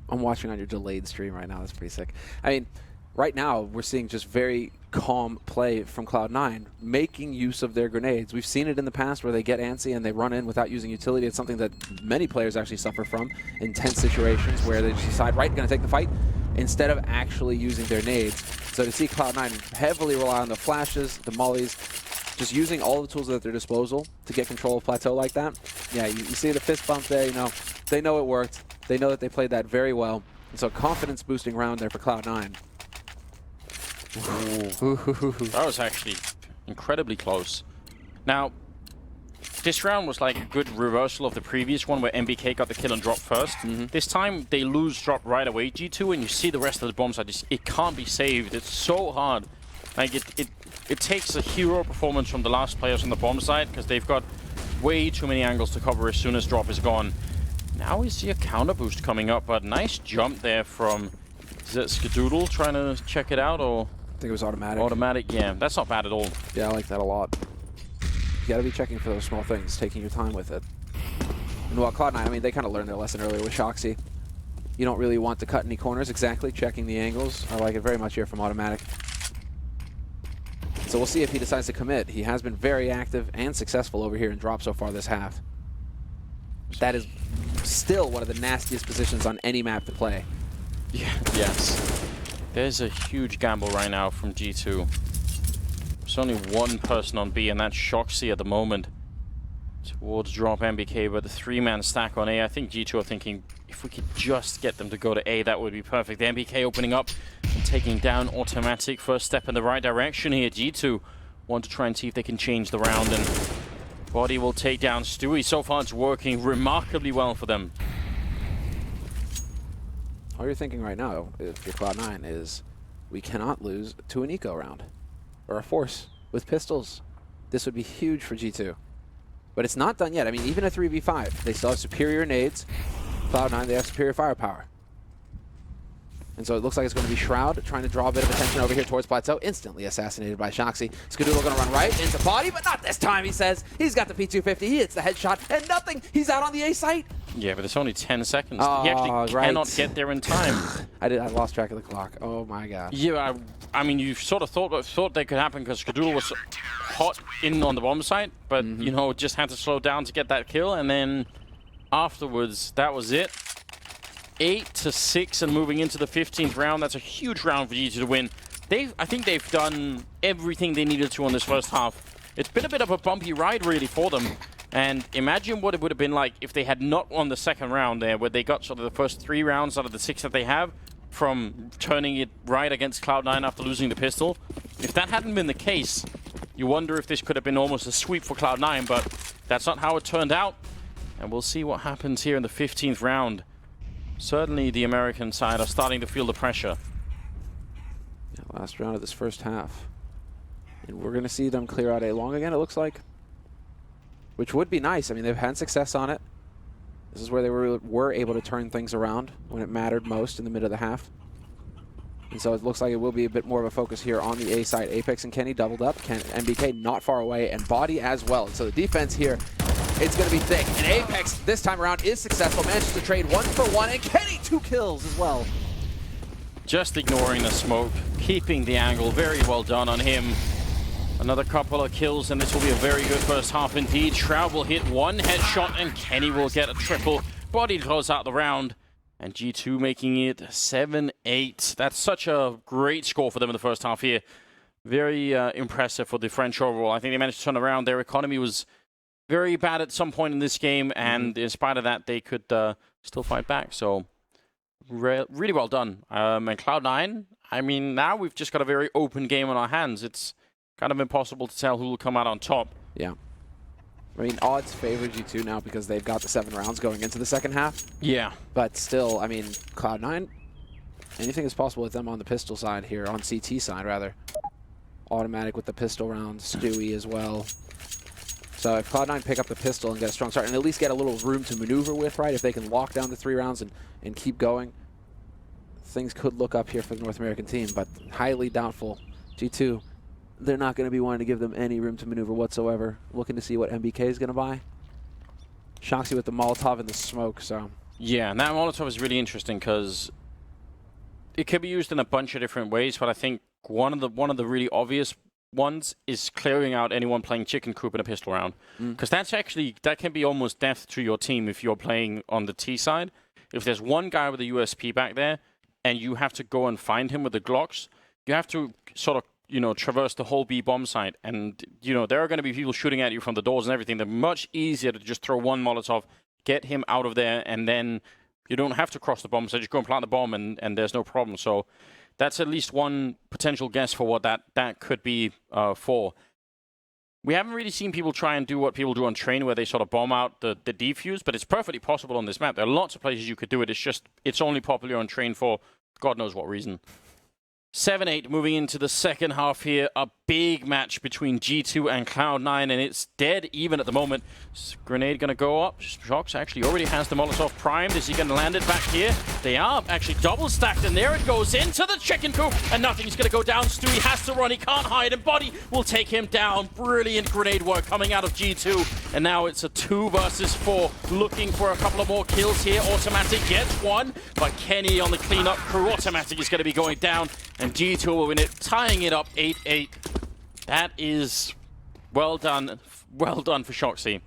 I'm watching on your delayed stream right now. That's pretty sick. I mean, right now, we're seeing just very calm play from Cloud9, making use of their grenades. We've seen it in the past where they get antsy and they run in without using utility. It's something that many players actually suffer from in tense situations where they just decide, right, going to take the fight, instead of actually using their nades. So to see Cloud9 heavily rely on the flashes, the mollies, just using all the tools at their disposal to get control of Plateau like that. Yeah, you see the fist bump there, they know it worked. They know that they played that very well. And so confidence boosting round there for Cloud9. That was actually incredibly close. Now, this round was like a good reversal of the previous one where MBK got the kill and dropped first. This time, they lose drop right away, G2, and you see the rest of the bomb site. It can't be saved. It's so hard. Like, it takes a hero performance from the last players on the bomb site because they've got way too many angles to cover as soon as drop is gone. Now we see a counter boost coming up, but nice jump there from... Is that Skadoodle trying to check it out, or...? I think it was Automatic. Automatic, yeah. That's not bad at all. Yeah, I like that a lot. You got to be checking for those small things, taking your time with it. And while Cloud9, I mean, they kind of learned their lesson earlier with Shoxy. You don't really want to cut any corners, exactly, checking the angles. I like it very much here from Automatic. So we'll see if he decides to commit. He has been very active and successful over here in drop so far this half. That is still one of the nastiest positions on any map to play. Yeah, yes. There's a huge gamble right now from G2. There's only one person on B, and that's Shoxy at the moment. Towards drop MBK, but the 3-man stack on A. I think G2 are thinking if we could just get them to go to A, that would be perfect. The MBK opening up, taking down Automatic. First step in the right direction here. G2 want to try and see if they can change the round, and Body will take down Stewie. So far, it's working remarkably well for them. All you're thinking right now, if you're Cloud9, is we cannot lose to an eco round or a force with pistols. This would be huge for G2. But it's not done yet. I mean, even a 3v5, they still have superior nades. Cloud9, they have superior firepower. And so it looks like it's going to be Shroud trying to draw a bit of attention over here towards Plateau. Instantly assassinated by Shoxy. Skadoodle going to run right into Body, but not this time, he says. He's got the P250. He hits the headshot, and nothing. He's out on the A site. Yeah, but it's only 10 seconds. Oh, he actually right. cannot get there in time. I lost track of the clock. Oh, my God. Yeah, I mean, you sort of thought that could happen because Skadoodle was hot in on the bomb site, but, you know, just had to slow down to get that kill, and then afterwards, that was it. 8-6 and moving into the 15th round. That's a huge round for G2 to win. I think they've done everything they needed to on this first half. It's been a bit of a bumpy ride, really, for them. And imagine what it would have been like if they had not won the second round there, where they got sort of the first 3 rounds out of the 6 that they have from turning it right against Cloud9 after losing the pistol. If that hadn't been the case, you wonder if this could have been almost a sweep for Cloud9, but that's not how it turned out. And we'll see what happens here in the 15th round. Certainly the American side are starting to feel the pressure. Yeah, last round of this first half. And we're going to see them clear out A long again, it looks like. Which would be nice. I mean, they've had success on it. This is where they were able to turn things around when it mattered most in the mid of the half. And so it looks like it will be a bit more of a focus here on the A side. Apex and Kenny doubled up. MBK not far away, and Body as well. And so the defense here, it's going to be thick. And Apex this time around is successful. Manages to trade 1 for 1, and Kenny 2 kills as well. Just ignoring the smoke, keeping the angle. Very well done on him. Another couple of kills, and this will be a very good first half indeed. Shroud will hit 1 headshot, and Kenny will get a triple. Body to close out the round. And G2 making it 7-8. That's such a great score for them in the first half here. Very impressive for the French overall. I think they managed to turn around. Their economy was very bad at some point in this game, and in spite of that, they could still fight back. So, really well done. And Cloud9, I mean, now we've just got a very open game on our hands. It's kind of impossible to tell who will come out on top. Yeah. I mean, odds favor G2 now because they've got the 7 rounds going into the second half. Yeah. But still, I mean, Cloud9, anything is possible with them on the pistol side here, on CT side, rather. Automatic with the pistol round, Stewie as well. So if Cloud9 pick up the pistol and get a strong start, and at least get a little room to maneuver with, right, if they can lock down the 3 rounds and keep going, things could look up here for the North American team, but highly doubtful. G2, they're not going to be wanting to give them any room to maneuver whatsoever. Looking to see what MBK is going to buy. Shoxy with the Molotov and the smoke, so. Yeah, and that Molotov is really interesting because it can be used in a bunch of different ways, but I think one of the really obvious ones is clearing out anyone playing chicken coop in a pistol round. Because that can be almost death to your team if you're playing on the T side. If there's one guy with a USP back there and you have to go and find him with the Glocks, you have to sort of, you know, traverse the whole B bomb site. And, you know, there are going to be people shooting at you from the doors and everything. They're much easier to just throw one Molotov, get him out of there, and then you don't have to cross the bomb. So just go and plant the bomb and there's no problem. So that's at least one potential guess for what that could be for. We haven't really seen people try and do what people do on train, where they sort of bomb out the defuse, but it's perfectly possible on this map. There are lots of places you could do it. It's only popular on train for God knows what reason. 7-8 moving into the second half here. A big match between G2 and Cloud9, and it's dead even at the moment. Grenade going to go up. Shox actually already has the Molotov primed. Is he going to land it back here? They are actually double stacked, and there it goes into the chicken coop, and nothing's going to go down. Stewie has to run. He can't hide, and Body will take him down. Brilliant grenade work coming out of G2, and now it's a 2 versus 4. Looking for a couple of more kills here. Automatic gets 1, but Kenny on the cleanup crew. Automatic is going to be going down, and G2 will win it, tying it up 8-8. That is well done. Well done for Shoxy.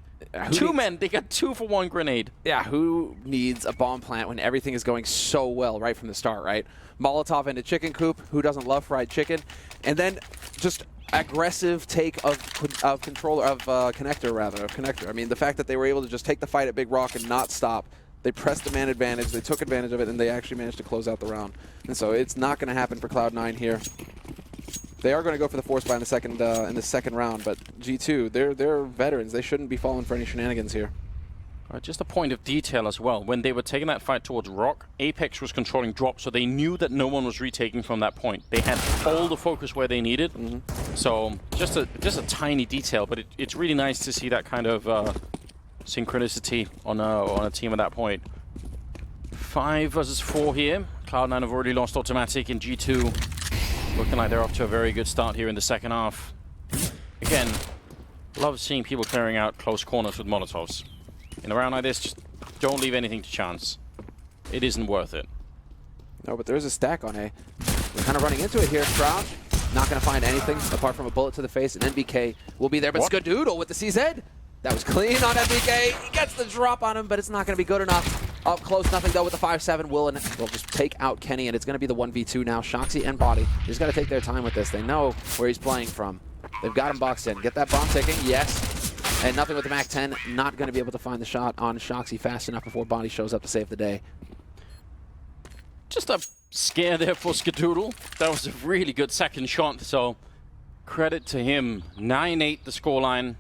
2 men, they got 2 for 1 grenade. Yeah, who needs a bomb plant when everything is going so well right from the start, right? Molotov into chicken coop. Who doesn't love fried chicken? And then just aggressive take of Connector. I mean, the fact that they were able to just take the fight at Big Rock and not stop. They pressed the man advantage, they took advantage of it, and they actually managed to close out the round. And so it's not going to happen for Cloud9 here. They are going to go for the force buy in the second round, but G2, they're veterans. They shouldn't be falling for any shenanigans here. Just a point of detail as well. When they were taking that fight towards Rock, Apex was controlling drop, so they knew that no one was retaking from that point. They had all the focus where they needed. So just a tiny detail, but it's really nice to see that kind of synchronicity on a team at that point. 5 versus 4 here. Cloud9 have already lost automatic in G2. Looking like they're off to a very good start here in the second half. Again, love seeing people clearing out close corners with Molotovs. In a round like this, just don't leave anything to chance. It isn't worth it. No, but there is a stack on A. We're kind of running into it here. Shroud not going to find anything apart from a bullet to the face, and NBK will be there. But Skadoodle with the CZ. That was clean on NBK. He gets the drop on him, but it's not going to be good enough. Up close, nothing though with the 5-7. Will just take out Kenny, and it's going to be the 1v2 now. Shoxy and Body. They just got to take their time with this. They know where he's playing from. They've got him boxed in. Get that bomb ticking. Yes. And nothing with the MAC-10. Not going to be able to find the shot on Shoxy fast enough before Body shows up to save the day. Just a scare there for Skadoodle. That was a really good second shot, so credit to him. 9-8 the scoreline.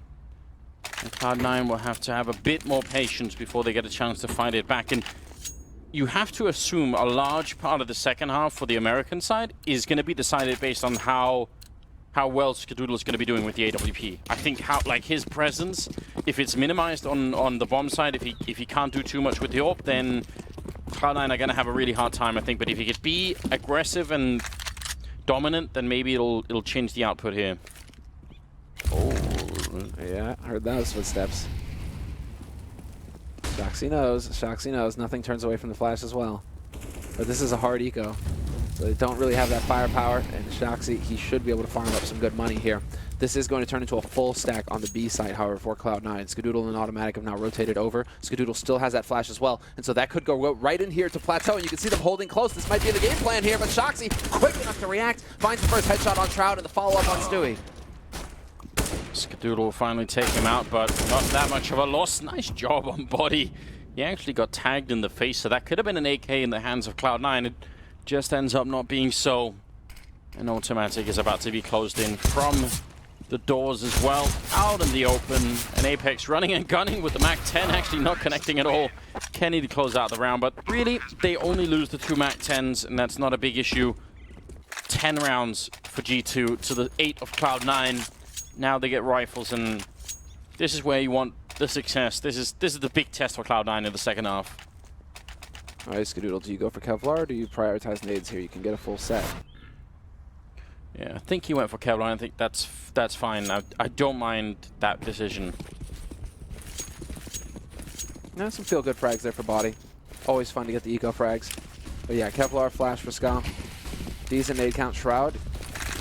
And Cloud9 will have to have a bit more patience before they get a chance to fight it back. And you have to assume a large part of the second half for the American side is going to be decided based on how well Skadoodle is going to be doing with the AWP. I think his presence, if it's minimized on the bomb side, if he can't do too much with the AWP, then Cloud9 are going to have a really hard time, I think. But if he could be aggressive and dominant, then maybe it'll change the output here. Oh, yeah, I heard those footsteps. Shoxy knows. Nothing turns away from the flash as well. But this is a hard eco. So they don't really have that firepower, and Shoxy, he should be able to farm up some good money here. This is going to turn into a full stack on the B side, however, for Cloud9. Skadoodle and Automatic have now rotated over. Skadoodle still has that flash as well, and so that could go right in here to Plateau, and you can see them holding close. This might be the game plan here, but Shoxy, quick enough to react, finds the first headshot on Shroud and the follow-up on Stewie. Skadoodle will finally take him out, but not that much of a loss. Nice job on Body. He actually got tagged in the face, so that could have been an AK in the hands of Cloud9. It just ends up not being so. And Automatic is about to be closed in from the doors as well. Out in the open, and Apex running and gunning with the MAC-10, actually not connecting at all. Kenny to close out the round, but really, they only lose the 2 MAC-10s, and that's not a big issue. 10 rounds for G2 to the 8 of Cloud9. Now they get rifles, and this is where you want the success. This is the big test for Cloud9 in the second half. All right, Skadoodle, do you go for Kevlar or do you prioritize nades here? You can get a full set. Yeah, I think he went for Kevlar. I think that's fine. I don't mind that decision. Now some feel-good frags there for Body. Always fun to get the eco frags. But yeah, Kevlar, flash for Ska. Decent nade count. Shroud.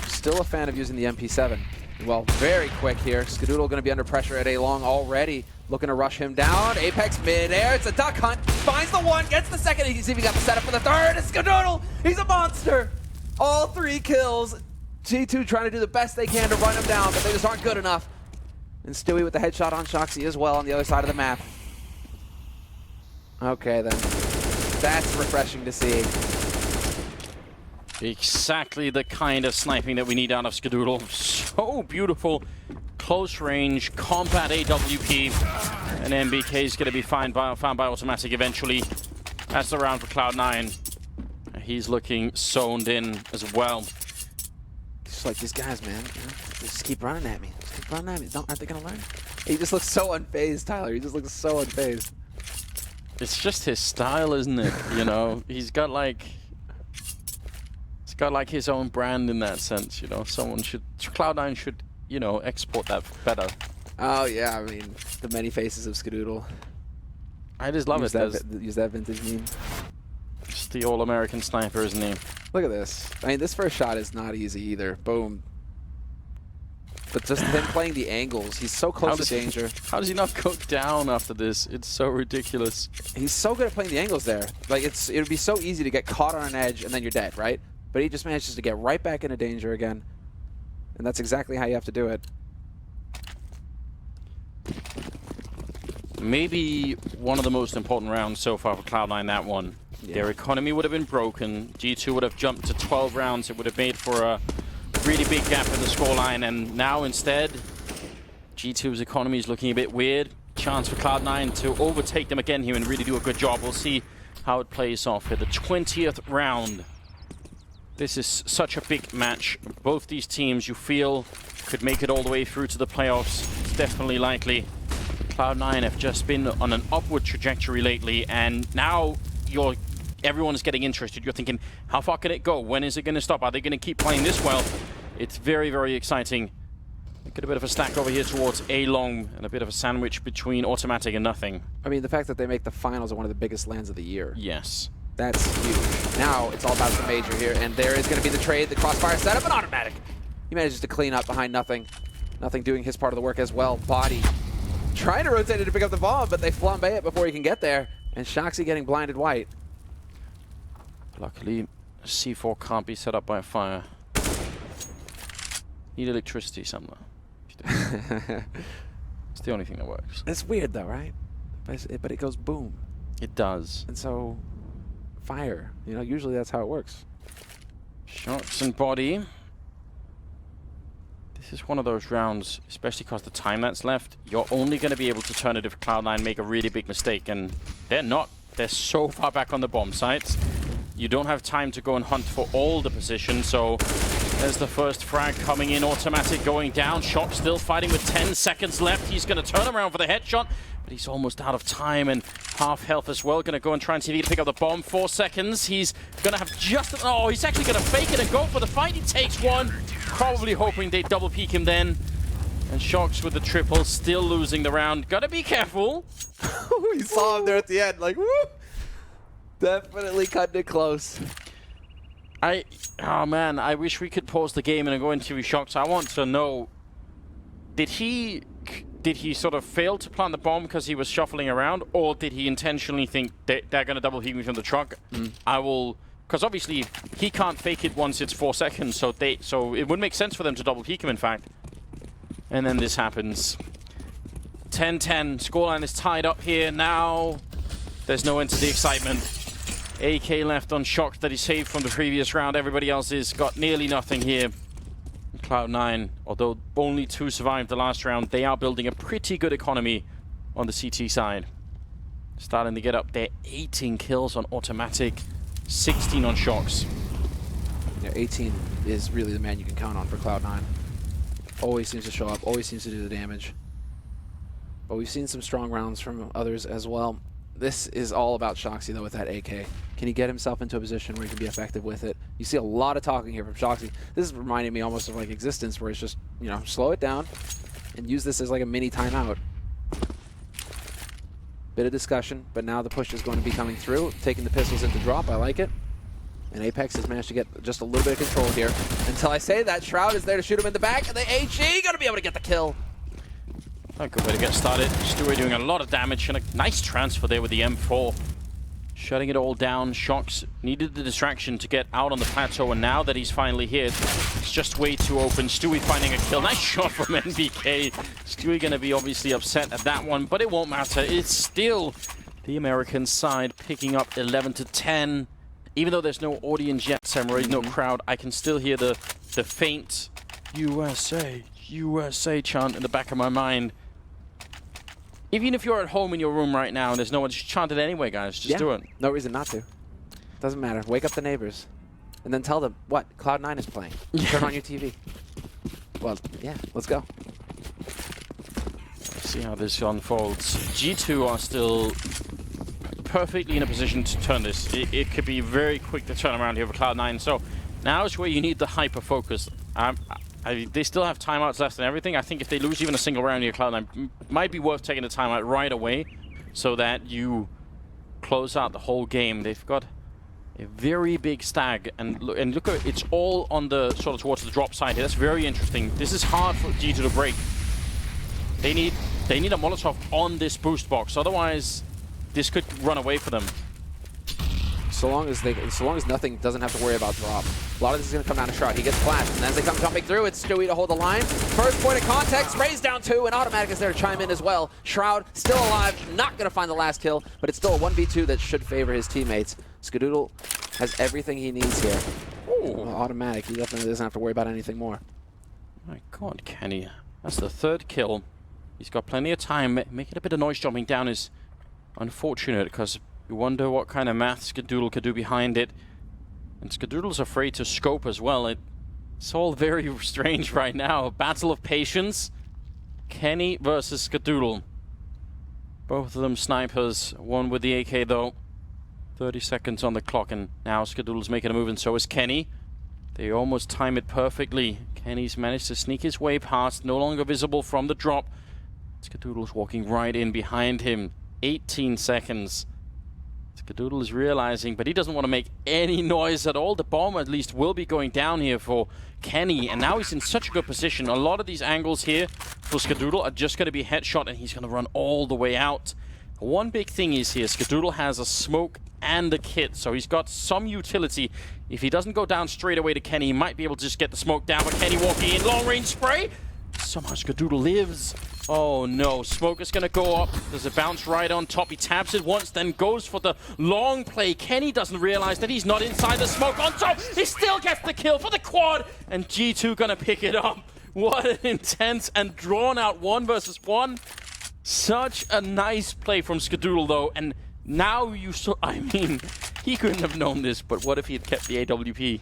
Still a fan of using the MP7. Well, very quick here. Skadoodle going to be under pressure at A-Long already. Looking to rush him down. Apex mid-air. It's a duck hunt. Finds the one. Gets the second. He's even got the setup for the third. It's Skadoodle. He's a monster. All 3 kills. G2 trying to do the best they can to run him down, but they just aren't good enough. And Stewie with the headshot on Shoxy as well on the other side of the map. Okay, then. That's refreshing to see. Exactly the kind of sniping that we need out of Skadoodle. So beautiful. Close range, combat AWP. And MBK is going to be found by Automatic eventually. That's the round for Cloud9. He's looking zoned in as well. Just like these guys, man. They just keep running at me. Just keep running at me. Aren't they going to learn? He just looks so unfazed, Tyler. He just looks so unfazed. It's just his style, isn't it? You know, he's got like his own brand in that sense, you know. Cloud9 should, you know, export that better. Oh yeah, I mean, the many faces of Skadoodle. I just love use that vintage meme. Just the all-American sniper, isn't he? Look at this. I mean, this first shot is not easy either. Boom. But just him playing the angles, he's so close to danger. How does he not go down after this? It's so ridiculous. He's so good at playing the angles there. Like, it would be so easy to get caught on an edge and then you're dead, right? But he just manages to get right back into danger again. And that's exactly how you have to do it. Maybe one of the most important rounds so far for Cloud9, that one. Yeah. Their economy would have been broken. G2 would have jumped to 12 rounds. It would have made for a really big gap in the scoreline. And now instead, G2's economy is looking a bit weird. Chance for Cloud9 to overtake them again here and really do a good job. We'll see how it plays off here. The 20th round. This is such a big match. Both these teams, you feel, could make it all the way through to the playoffs. It's definitely likely. Cloud9 have just been on an upward trajectory lately, and now everyone is getting interested. You're thinking, how far can it go? When is it going to stop? Are they going to keep playing this well? It's very, very exciting. Get a bit of a stack over here towards A-Long, and a bit of a sandwich between Automatic and Nothing. I mean, the fact that they make the finals of one of the biggest lands of the year. Yes. That's huge. Now it's all about the major here, and there is going to be the trade, the crossfire setup, and Automatic. He manages to clean up behind Nothing. Nothing doing his part of the work as well. Body trying to rotate it to pick up the bomb, but they flambe it before he can get there. And Shoxy getting blinded white. Luckily, C4 can't be set up by a fire. Need electricity somewhere. It's the only thing that works. It's weird though, right? But it goes boom. It does. And so, fire. You know, usually that's how it works. Shots and Body. This is one of those rounds, especially because the time that's left, you're only going to be able to turn it if Cloud9 make a really big mistake, and they're not. They're so far back on the bomb sites. You don't have time to go and hunt for all the positions, so there's the first frag coming in. Automatic going down. Shock still fighting with 10 seconds left. He's going to turn around for the headshot, but he's almost out of time and half health as well. Going to go and try and see if he can pick up the bomb. 4 seconds. He's going to have just... Oh, he's actually going to fake it and go for the fight. He takes one. Probably hoping they double peek him then. And Shox with the triple, still losing the round. Gotta be careful. We saw him there at the end, like, woo! Definitely cutting it close. Oh man, I wish we could pause the game and go into Shox. I want to know, did he sort of fail to plant the bomb because he was shuffling around, or did he intentionally think they're going to double peek me from the truck? I will... Because obviously, he can't fake it once it's 4 seconds, so it would make sense for them to double peek him, in fact. And then this happens. 10-10, scoreline is tied up here now. There's no end to the excitement. AK left on Shock that he saved from the previous round. Everybody else has got nearly nothing here. Cloud9, although only 2 survived the last round, they are building a pretty good economy on the CT side. Starting to get up there. 18 kills on Automatic. 16 on Shox. Yeah, 18 is really the man you can count on for Cloud9. Always seems to show up, always seems to do the damage. But we've seen some strong rounds from others as well. This is all about Shoxy though with that AK. Can he get himself into a position where he can be effective with it? You see a lot of talking here from Shoxy. This is reminding me almost of like Existence, where it's just, you know, slow it down and use this as like a mini timeout. Bit of discussion, but now the push is going to be coming through, taking the pistols into drop. I like it. And Apex has managed to get just a little bit of control here. Until I say that, Shroud is there to shoot him in the back, and the HE going to be able to get the kill. A good way to get started. Stewie doing a lot of damage, and a nice transfer there with the M4. Shutting it all down. Shox needed the distraction to get out on the plateau, and now that he's finally here, it's just way too open. Stewie finding a kill. Nice shot from NBK. Stewie going to be obviously upset at that one, but it won't matter. It's still the American side picking up 11-10. Even though there's no audience yet, Samurai, no crowd, I can still hear the faint USA, USA chant in the back of my mind. Even if you're at home in your room right now and there's no one, just chant it anyway, guys. Just do it. No reason not to. Doesn't matter. Wake up the neighbors. And then tell them, what? Cloud9 is playing. Turn on your TV. Well, yeah, let's go. See how this unfolds. G2 are still perfectly in a position to turn this. It could be very quick to turn around here for Cloud9. So now is where you need the hyper focus. They still have timeouts left and everything. I think if they lose even a single round here, Cloud9 might be worth taking the timeout right away so that you close out the whole game. They've got a very big stag, and look at it, it's all on the sort of towards the drop side here. That's very interesting. This is hard for G2 to break. They need a Molotov on this boost box, otherwise this could run away for them. So long as nothing doesn't have to worry about drop. A lot of this is going to come down to Shroud. He gets flashed, and as they come jumping through, it's Stewie to hold the line. First point of contact, Spray's down 2, and Automatic is there to chime in as well. Shroud still alive, not going to find the last kill, but it's still a 1v2 that should favor his teammates. Skadoodle has everything he needs here. Well, Automatic, he definitely doesn't have to worry about anything more. My God, Kenny. That's the 3rd kill. He's got plenty of time. Making a bit of noise jumping down is unfortunate, because you wonder what kind of math Skadoodle could do behind it. And Skadoodle's afraid to scope as well. It's all very strange right now. Battle of patience. Kenny versus Skadoodle. Both of them snipers. One with the AK though. 30 seconds on the clock, and now Skadoodle's making a move, and so is Kenny. They almost time it perfectly. Kenny's managed to sneak his way past, no longer visible from the drop. Skadoodle's walking right in behind him. 18 seconds. Skadoodle is realizing, but he doesn't want to make any noise at all. The bomb at least will be going down here for Kenny, and now he's in such a good position. A lot of these angles here for Skadoodle are just going to be headshot, and he's going to run all the way out. One big thing is here, Skadoodle has a smoke and a kit, so he's got some utility. If he doesn't go down straight away to Kenny, he might be able to just get the smoke down, but Kenny walking in, long range spray. Somehow Skadoodle lives. Oh no, smoke is gonna go up. There's a bounce right on top. He taps it once, then goes for the long play. Kenny doesn't realize that he's not inside the smoke on top. He still gets the kill for the quad, and G2 gonna pick it up. What an intense and drawn out 1 versus 1. Such a nice play from Skadoodle though, and now you saw, I mean, he couldn't have known this, but what if he had kept the AWP?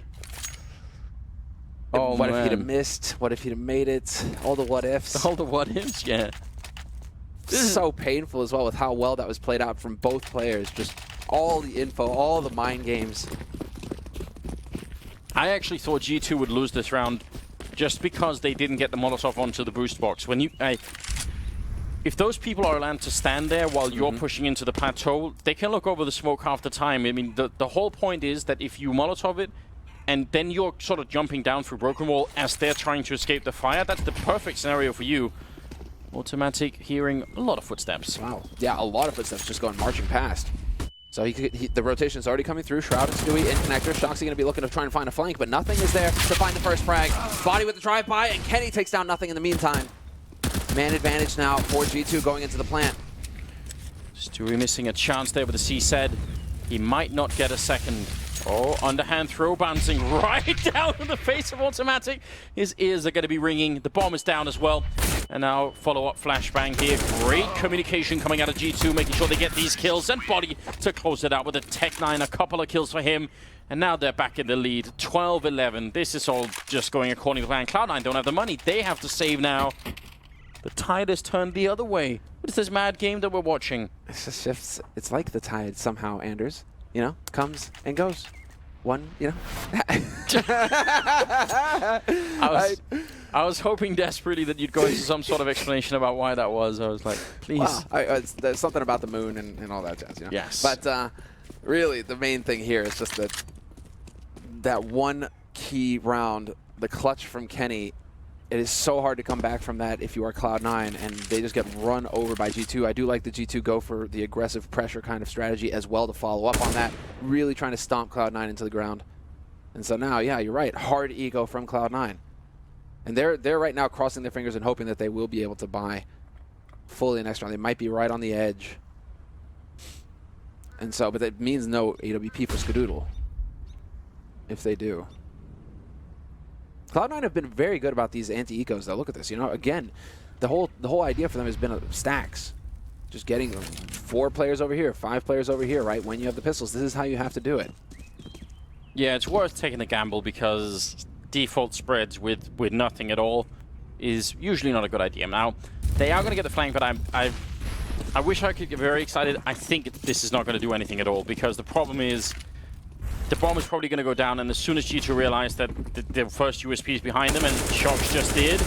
Oh, what if he'd have missed? What if he'd have made it? All the what ifs. All the what ifs, yeah. This is so painful as well with how well that was played out from both players. Just all the info, all the mind games. I actually thought G2 would lose this round just because they didn't get the Molotov onto the boost box. When if those people are allowed to stand there while you're pushing into the plateau, they can look over the smoke half the time. I mean, the whole point is that if you Molotov it, and then you're sort of jumping down through Broken Wall as they're trying to escape the fire, that's the perfect scenario for you. Automatic hearing a lot of footsteps. Wow. Yeah, a lot of footsteps just going marching past. So the rotation is already coming through. Shroud and Stewie in connector. Shoxy going to be looking to try and find a flank, but nothing is there to find the first frag. Body with the drive-by, and Kenny takes down nothing in the meantime. Man advantage now for G2 going into the plant. Stewie missing a chance there with the C-Sed. He might not get a second. Oh, underhand throw bouncing right down in the face of Automatic. His ears are going to be ringing. The bomb is down as well. And now follow-up flashbang here. Great communication coming out of G2, making sure they get these kills. And Body to close it out with a Tech-9. A couple of kills for him. And now they're back in the lead. 12-11. This is all just going according to plan. Cloud9 don't have the money. They have to save now. The tide has turned the other way. What is this mad game that we're watching? It's just shifts. It's like the tide somehow, Anders. You know, comes and goes. One, you know. I was hoping desperately that you'd go into some sort of explanation about why that was. I was like, please. Well, there's something about the moon and all that jazz, you know? Yes. But really, the main thing here is just that one key round, the clutch from Kenny. It is so hard to come back from that if you are Cloud9, and they just get run over by G2. I do like the G2 go for the aggressive pressure kind of strategy as well to follow up on that, really trying to stomp Cloud9 into the ground. And so now, yeah, you're right, hard ego from Cloud9. And they're right now crossing their fingers and hoping that they will be able to buy fully next round. They might be right on the edge. And so, but that means no AWP for Skadoodle if they do. Cloud9 have been very good about these anti-ecos, though. Look at this. You know, again, the whole idea for them has been stacks. Just getting 4 players over here, 5 players over here, right? When you have the pistols, this is how you have to do it. Yeah, it's worth taking the gamble because default spreads with nothing at all is usually not a good idea. Now, they are going to get the flank, but I wish I could get very excited. I think this is not going to do anything at all because the problem is the bomb is probably going to go down, and as soon as G2 realize that the first USP is behind them, and Shox just did,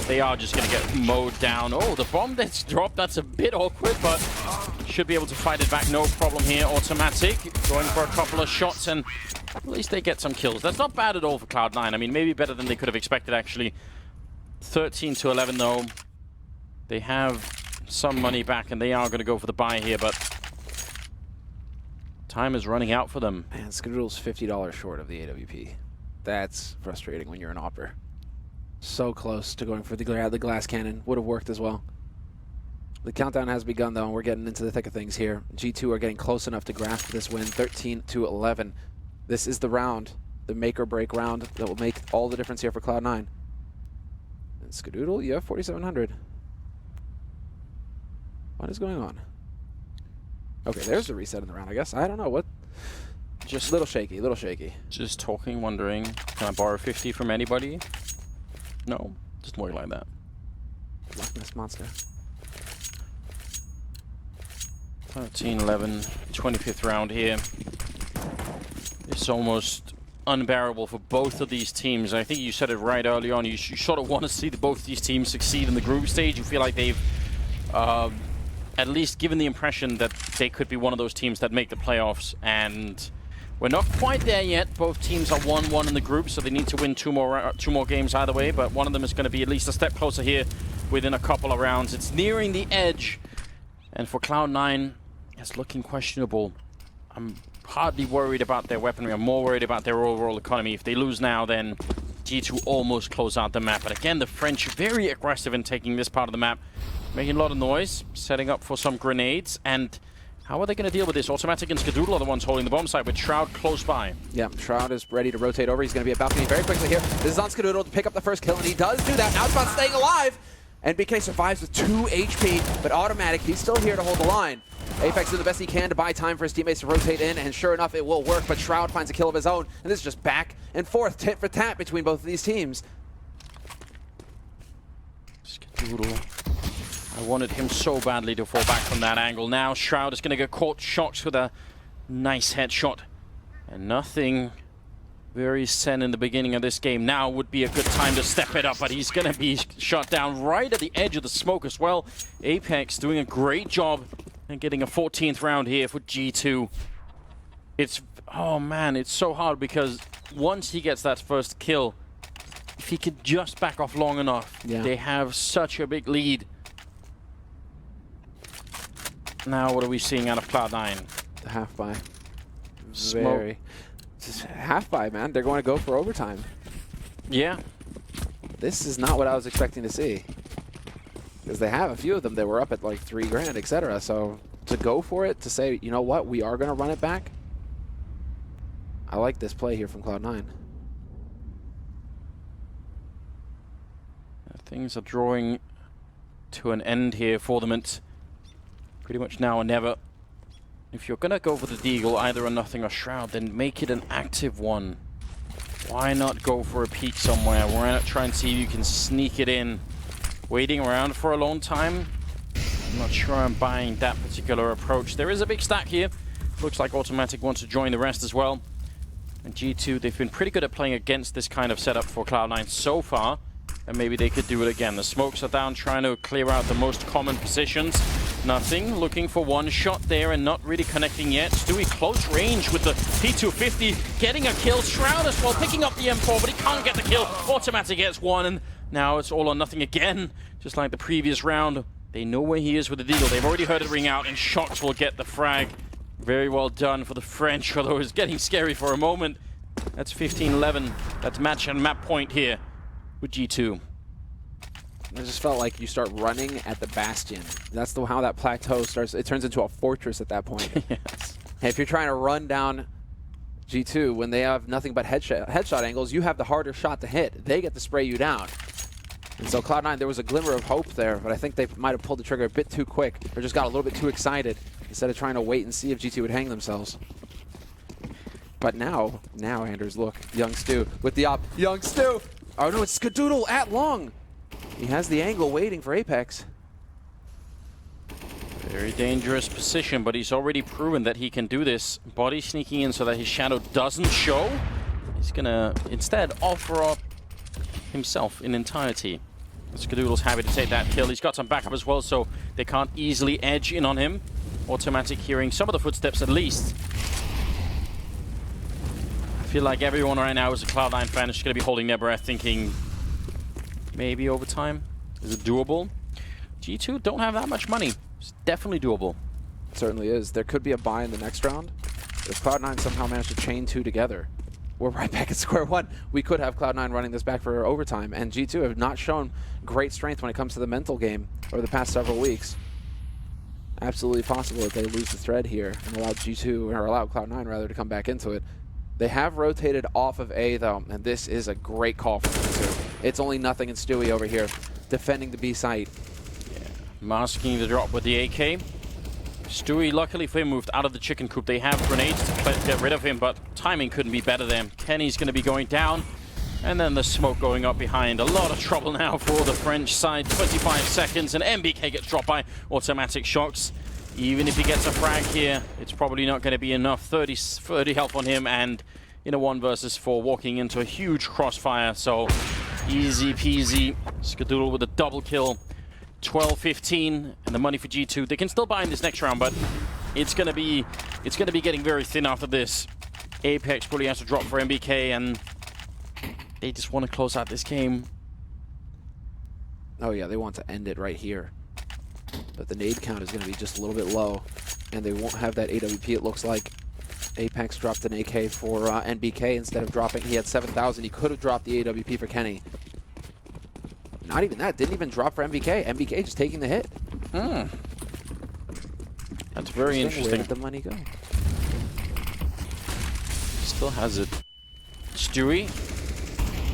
they are just going to get mowed down. Oh, the bomb that's dropped, that's a bit awkward, but should be able to fight it back, no problem here. Automatic, going for a couple of shots, and at least they get some kills. That's not bad at all for Cloud9. I mean, maybe better than they could have expected, actually. 13-11, though. They have some money back, and they are going to go for the buy here, but Time is running out for them. Man, Skadoodle's $50 short of the AWP. That's frustrating when you're an opper. So close to going for the glass cannon. Would have worked as well. The countdown has begun, though, and we're getting into the thick of things here. G2 are getting close enough to grasp this win, 13-11. This is the round, the make-or-break round that will make all the difference here for Cloud9. And Skadoodle, you have 4,700. What is going on? Okay, there's a reset in the round, I guess. I don't know what. Just a little shaky, Just talking, wondering, can I borrow 50 from anybody? No, just work like that. Loch Ness Monster. 13-11, 25th round here. It's almost unbearable for both of these teams. I think you said it right early on. You sort of want to see both these teams succeed in the group stage. You feel like they've at least given the impression that they could be one of those teams that make the playoffs, and we're not quite there yet. Both teams are 1-1 in the group, so they need to win two more games either way, but one of them is going to be at least a step closer here within a couple of rounds. It's nearing the edge, and for Cloud9, it's looking questionable. I'm hardly worried about their weaponry. I'm more worried about their overall economy. If they lose now, then G2 almost close out the map. But again, the French very aggressive in taking this part of the map, making a lot of noise, setting up for some grenades. And how are they going to deal with this? Automatic and Skadoodle are the ones holding the bomb site with Shroud close by. Yeah, Shroud is ready to rotate over. He's going to be at balcony very quickly here. This is on Skadoodle to pick up the first kill, and he does do that. Now it's about staying alive. And BK survives with 2 HP, but Automatic, he's still here to hold the line. Apex doing the best he can to buy time for his teammates to rotate in, and sure enough, it will work, but Shroud finds a kill of his own, and this is just back and forth, tit for tat between both of these teams. Skadoodle. I wanted him so badly to fall back from that angle. Now Shroud is going to get caught shocked with a nice headshot, and nothing very Sen in the beginning of this game. Now would be a good time to step it up, but he's going to be shot down right at the edge of the smoke as well. Apex doing a great job and getting a 14th round here for G2. It's, oh man, it's so hard because once he gets that first kill, if he could just back off long enough, they have such a big lead. Now what are we seeing out of Cloud9? The half buy. Very. Just half buy, man. They're going to go for overtime. Yeah. This is not what I was expecting to see. Because they have a few of them that were up at like 3 grand, etc. So to go for it, to say, you know what, we are going to run it back. I like this play here from Cloud9. Things are drawing to an end here for them. It's pretty much now or never. If you're going to go for the Deagle, either a Nothing or Shroud, then make it an active one. Why not go for a peek somewhere? Why not try and see if you can sneak it in? Waiting around for a long time? I'm not sure I'm buying that particular approach. There is a big stack here. Looks like Automatic wants to join the rest as well. And G2, they've been pretty good at playing against this kind of setup for Cloud9 so far. And maybe they could do it again. The smokes are down, trying to clear out the most common positions. Nothing, looking for one shot there and not really connecting yet. Stewie close range with the P250, getting a kill. Shroud as well, picking up the M4, but he can't get the kill. Automatic gets one, and now it's all or nothing again. Just like the previous round, they know where he is with the Deagle. They've already heard it ring out, and Shox will get the frag. Very well done for the French, although it's getting scary for a moment. That's 15-11. That's match and map point here with G2. I just felt like you start running at the Bastion. That's how that plateau starts. It turns into a fortress at that point. Yes. And if you're trying to run down G2 when they have nothing but headshot angles, you have the harder shot to hit. They get to spray you down. And so Cloud9, there was a glimmer of hope there, but I think they might have pulled the trigger a bit too quick, or just got a little bit too excited instead of trying to wait and see if G2 would hang themselves. But now Anders, look, Young Stu with the op. Young Stu! Oh no, it's Skadoodle at long. He has the angle waiting for Apex. Very dangerous position, but he's already proven that he can do this. Body sneaking in so that his shadow doesn't show. He's gonna instead offer up himself in entirety. Skadoodle's happy to take that kill. He's got some backup as well, so they can't easily edge in on him. Automatic hearing some of the footsteps at least. I feel like everyone right now is a Cloud9 fan is just going to be holding their breath thinking, maybe overtime? Is it doable? G2 don't have that much money. It's definitely doable. It certainly is. There could be a buy in the next round if Cloud9 somehow managed to chain 2 together, we're right back at square one. We could have Cloud9 running this back for overtime, and G2 have not shown great strength when it comes to the mental game over the past several weeks. Absolutely possible that they lose the thread here and allow G2, or allow Cloud9 rather, to come back into it. They have rotated off of A though, and this is a great call from G2. It's only nothing and Stewie over here defending the B site. Yeah. Masking the drop with the AK. Stewie, luckily for him, moved out of the chicken coop. They have grenades to get rid of him, but timing couldn't be better there. Kenny's going to be going down, and then the smoke going up behind. A lot of trouble now for the French side. 25 seconds, and MBK gets dropped by automatic shocks. Even if he gets a frag here, it's probably not going to be enough. 30 health on him, and in a 1 versus 4, walking into a huge crossfire. So easy peasy. Skadoodle with a double kill. 12-15, and the money for G2. They can still buy in this next round, but it's gonna be getting very thin after this. Apex probably has to drop for MBK, and they just want to close out this game. Oh yeah, they want to end it right here. But the nade count is going to be just a little bit low, and they won't have that AWP, it looks like. Apex dropped an AK for NBK instead of dropping. He had 7,000. He could have dropped the AWP for Kenny. Not even that. Didn't even drop for MBK. MBK just taking the hit. That's very interesting. Where did the money go? Still has it. Stewie,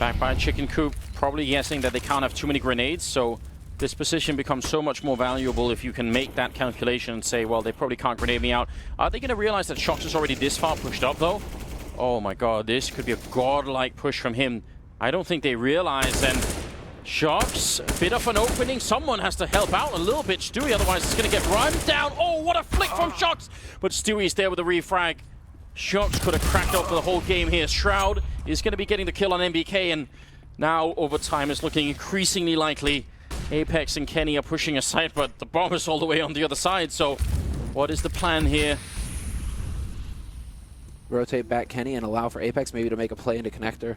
back by chicken coop, probably guessing that they can't have too many grenades, so this position becomes so much more valuable if you can make that calculation and say, well, they probably can't grenade me out. Are they going to realize that Shox is already this far pushed up, though? Oh my god, this could be a godlike push from him. I don't think they realize, and Shox, a bit of an opening. Someone has to help out a little bit, Stewie, otherwise it's going to get run down. Oh, what a flick from Shox! But Stewie's there with a refrag. Shox could have cracked open the whole game here. Shroud is going to be getting the kill on MBK, and now overtime is looking increasingly likely. Apex and Kenny are pushing aside, but the bomb is all the way on the other side, so what is the plan here? Rotate back Kenny and allow for Apex maybe to make a play into connector.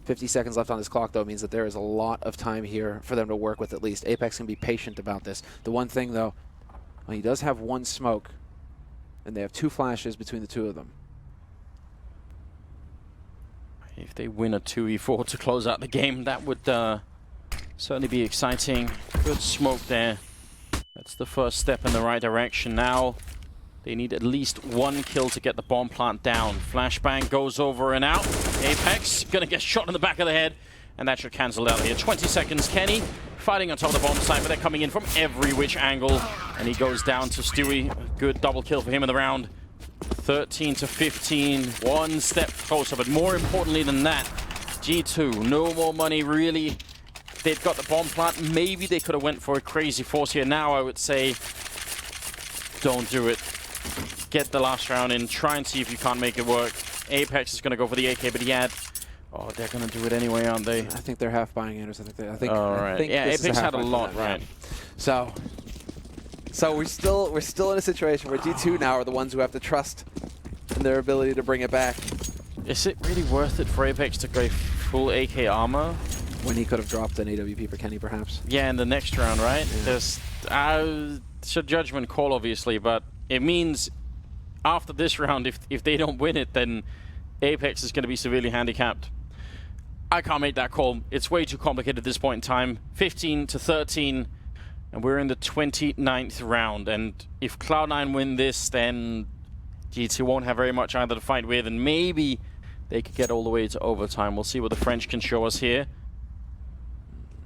50 seconds left on this clock, though, means that there is a lot of time here for them to work with at least. Apex can be patient about this. The one thing, though, well, he does have 1 smoke, and they have 2 flashes between the 2 of them. If they win a 2v4 to close out the game, that would certainly be exciting. Good smoke there. That's the first step in the right direction. Now they need at least 1 kill to get the bomb plant down. Flashbang goes over and out. Apex gonna get shot in the back of the head, and that should cancel out here. 20 seconds. Kenny fighting on top of the bomb site, but they're coming in from every which angle, and he goes down to Stewie. Good double kill for him in the round. 13-15, 1 step closer, but more importantly than that, G2, no more money really. They've got the bomb plant. Maybe they could have went for a crazy force here. Now I would say, don't do it. Get the last round in. Try and see if you can't make it work. Apex is going to go for the AK, but he had... Oh, they're going to do it anyway, aren't they? I think they're half buying Anders. I think. All right. Yeah, Apex had a lot, right? So we're still in a situation where G2 now are the ones who have to trust in their ability to bring it back. Is it really worth it for Apex to go full AK armor? When he could have dropped an AWP for Kenny, perhaps. Yeah, in the next round, right? Yeah. It's a judgment call, obviously, but it means after this round, if they don't win it, then Apex is going to be severely handicapped. I can't make that call. It's way too complicated at this point in time. 15-13, and we're in the 29th round. And if Cloud9 win this, then G2 won't have very much either to fight with, and maybe they could get all the way to overtime. We'll see what the French can show us here.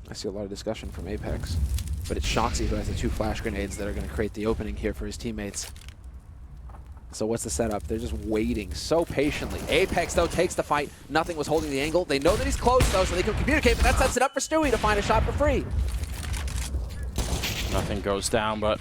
I see a lot of discussion from Apex, but it's Shoxy who has the 2 flash grenades that are going to create the opening here for his teammates. So what's the setup? They're just waiting so patiently. Apex, though, takes the fight. Nothing was holding the angle. They know that he's close, though, so they can communicate, but that sets it up for Stewie to find a shot for free. Nothing goes down, but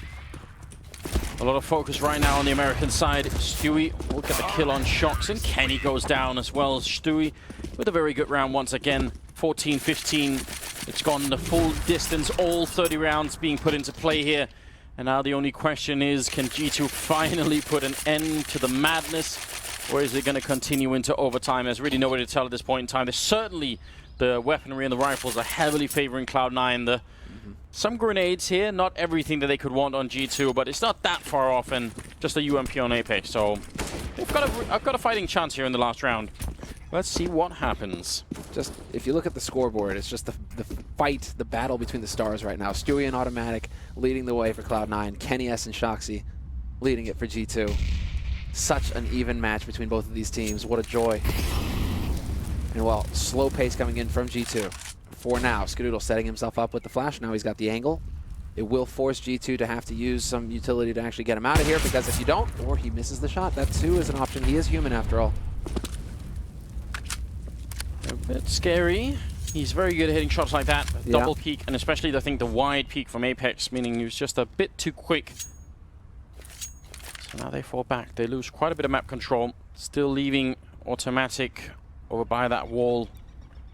a lot of focus right now on the American side. Stewie will get the kill on Shox, and Kenny goes down as well. Stewie with a very good round once again. 14-15. It's gone the full distance, all 30 rounds being put into play here. And now the only question is, can G2 finally put an end to the madness? Or is it going to continue into overtime? There's really nobody to tell at this point in time. There's certainly the weaponry and the rifles are heavily favoring Cloud9. The Some grenades here, not everything that they could want on G2, but it's not that far off, and just a UMP on Apex, so I've got a fighting chance here in the last round. Let's see what happens. Just, if you look at the scoreboard, it's just the fight, the battle between the stars right now. Stewie and Automatic leading the way for Cloud9. Kenny S and Shoxy leading it for G2. Such an even match between both of these teams. What a joy. And well, slow pace coming in from G2. For now, Skadoodle setting himself up with the flash. Now he's got the angle. It will force G2 to have to use some utility to actually get him out of here, because if you don't, or he misses the shot, that too is an option. He is human after all. A bit scary. He's very good at hitting shots like that. Double peek, and especially I think the wide peek from Apex, meaning he was just a bit too quick. So now they fall back. They lose quite a bit of map control. Still leaving Automatic over by that wall,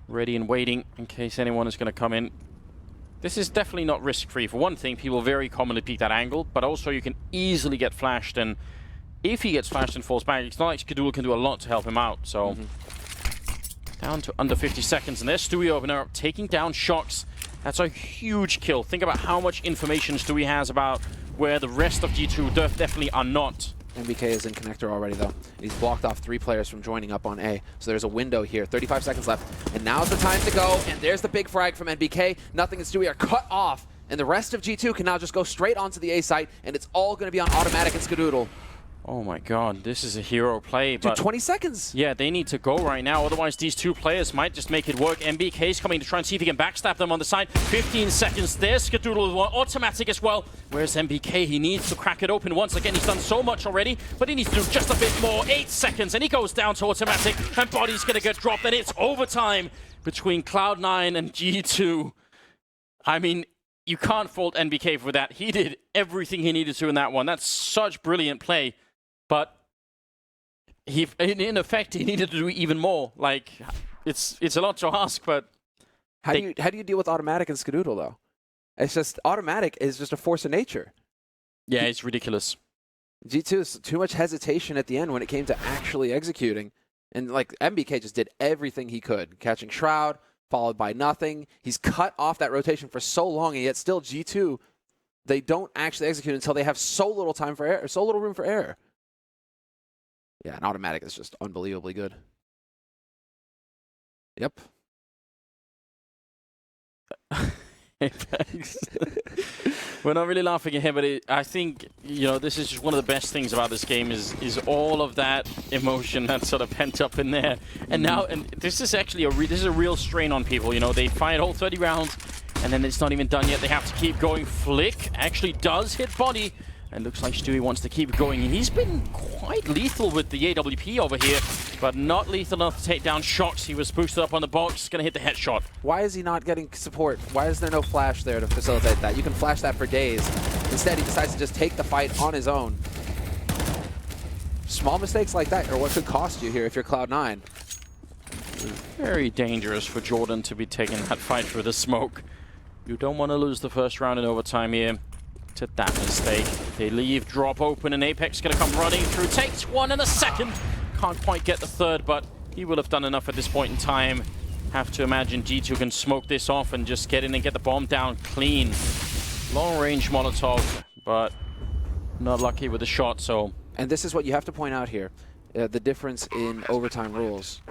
ready and waiting in case anyone is going to come in. This is definitely not risk-free. For one thing, people very commonly peek that angle, but also you can easily get flashed, and if he gets flashed and falls back, it's not like Skadoodle can do a lot to help him out, so... Down to under 50 seconds, and there's Stewie opener up, taking down Shox. That's a huge kill. Think about how much information Stewie has about where the rest of G2 definitely are not. MBK is in connector already, though. He's blocked off 3 players from joining up on A. So there's a window here. 35 seconds left. And now's the time to go. And there's the big frag from NBK. Nothing and Stewie are cut off. And the rest of G2 can now just go straight onto the A site. And it's all going to be on Automatic and Skadoodle. Oh my god, this is a hero play, but... Dude, 20 seconds! Yeah, they need to go right now, otherwise these two players might just make it work. MBK's coming to try and see if he can backstab them on the side. 15 seconds, there's Skadoodle, Automatic as well. Where's MBK? He needs to crack it open once again. He's done so much already, but he needs to do just a bit more. 8 seconds, and he goes down to Automatic, and Body's gonna get dropped, and it's overtime between Cloud9 and G2. I mean, you can't fault NBK for that. He did everything he needed to in that one. That's such brilliant play. But in effect, he needed to do even more. Like, it's a lot to ask, but how do you deal with Automatic and Skadoodle though? It's just Automatic is just a force of nature. Yeah, it's ridiculous. G2 is too much hesitation at the end when it came to actually executing, and like MBK just did everything he could, catching Shroud, followed by nothing. He's cut off that rotation for so long, and yet still G2, they don't actually execute until they have so little time for error, so little room for error. Yeah, and Automatic is just unbelievably good. Yep. We're not really laughing at him, but I think, you know, this is just one of the best things about this game is all of that emotion that's sort of pent up in there. And now, and this is actually this is a real strain on people. You know, they fight all 30 rounds, and then it's not even done yet. They have to keep going. Flick actually does hit Body. And looks like Stewie wants to keep going. He's been quite lethal with the AWP over here, but not lethal enough to take down Shox. He was boosted up on the box, gonna hit the headshot. Why is he not getting support? Why is there no flash there to facilitate that? You can flash that for days. Instead, he decides to just take the fight on his own. Small mistakes like that are what could cost you here if you're Cloud9. Very dangerous for Jordan to be taking that fight through the smoke. You don't want to lose the first round in overtime here to that mistake. They leave, drop open, and Apex gonna come running through. Takes one and a second. Can't quite get the third, but he will have done enough at this point in time. Have to imagine G2 can smoke this off and just get in and get the bomb down clean. Long range Molotov, but not lucky with the shot, so... And this is what you have to point out here. The difference in overtime rules.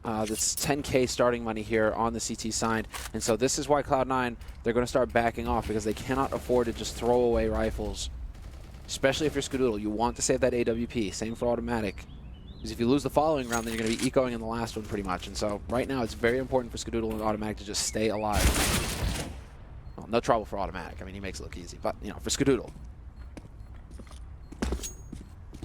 That's 10K starting money here on the CT side. And so this is why Cloud9, they're going to start backing off, because they cannot afford to just throw away rifles. Especially if you're Skadoodle. You want to save that AWP. Same for Automatic. Because if you lose the following round, then you're going to be ecoing in the last one pretty much. And so right now, it's very important for Skadoodle and Automatic to just stay alive. Well, no trouble for Automatic. I mean, he makes it look easy. But, you know, for Skadoodle.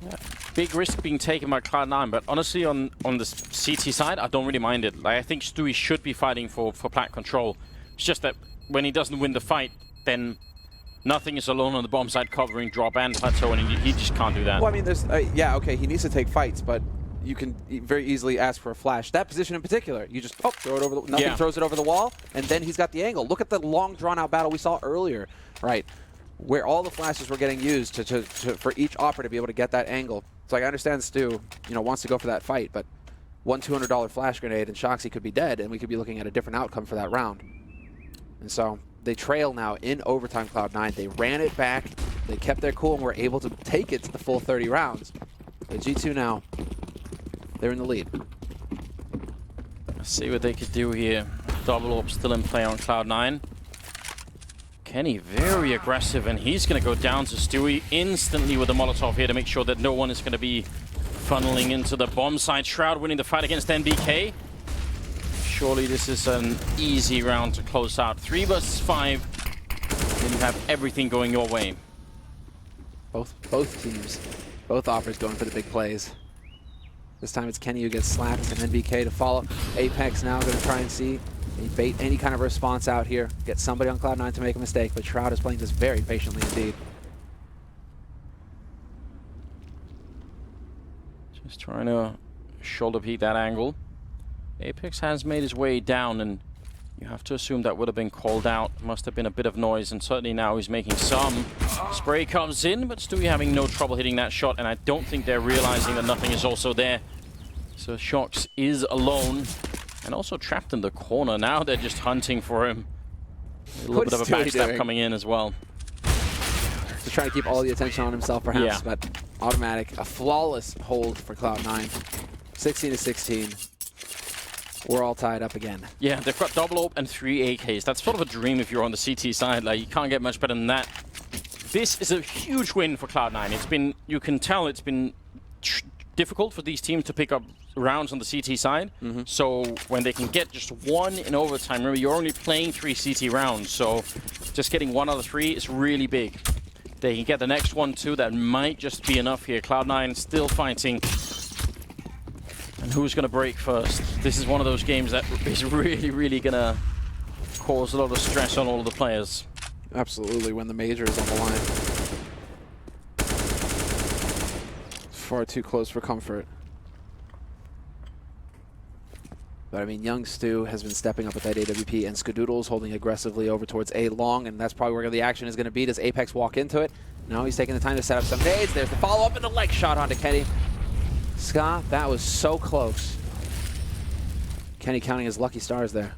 Yeah. Big risk being taken by Cloud9, but honestly, on the CT side, I don't really mind it. Like, I think Stewie should be fighting for plat control. It's just that when he doesn't win the fight, then nothing is alone on the bomb side covering drop and plateau, and he just can't do that. Well, I mean, there's yeah, okay, he needs to take fights, but you can very easily ask for a flash. That position in particular, you just throw it over the nothing, throws it over the wall, and then he's got the angle. Look at the long drawn-out battle we saw earlier, right? Where all the flashes were getting used for each opera to be able to get that angle. So like, I understand Stu, you know, wants to go for that fight, but one $200 flash grenade and Shoxy could be dead, and we could be looking at a different outcome for that round. And so They trail now in overtime, Cloud9. They ran it back. They kept their cool and were able to take it to the full 30 rounds. But G2 now, they're in the lead. Let's see what they could do here. Double Orb still in play on Cloud9. Kenny very aggressive, and he's going to go down to Stewie instantly with a Molotov here to make sure that no one is going to be funneling into the bomb side. Shroud winning the fight against NBK. Surely this is an easy round to close out. 3 versus 5. Then you have everything going your way. Both teams, both offers going for the big plays. This time it's Kenny who gets slapped and NBK to follow. Apex now going to try and see bait any kind of response out here. Get somebody on Cloud9 to make a mistake, but Shroud is playing this very patiently indeed. Just trying to shoulder peek that angle. Apex has made his way down, and you have to assume that would have been called out. Must have been a bit of noise, and certainly now he's making some. Spray comes in, but Stewie having no trouble hitting that shot, and I don't think they're realizing that nothing is also there. So Shox is alone, and also trapped in the corner. Now they're just hunting for him. A little bit of a backstab coming in as well. To try to keep all the attention on himself, perhaps, Yeah. but automatic. A flawless hold for Cloud9. 16-16. We're all tied up again. Yeah, they've got double AWP and 3 AKs. That's sort of a dream if you're on the CT side. Like, you can't get much better than that. This is a huge win for Cloud9. It's been, you can tell it's been difficult for these teams to pick up rounds on the CT side. So when they can get just 1 in overtime, remember you're only playing 3 CT rounds, so just getting 1 out of 3 is really big. They can get the next one too, that might just be enough here. Cloud9 still fighting. And who's going to break first? This is one of those games that is really, really going to cause a lot of stress on all of the players. Absolutely, when the major is on the line. Far too close for comfort. But I mean, young Stu has been stepping up with that AWP, and Skadoodle's holding aggressively over towards A long, and that's probably where the action is going to be. Does Apex walk into it? No, he's taking the time to set up some nades. There's the follow-up and the leg shot onto Kenny. Scott, that was so close. Kenny counting his lucky stars there.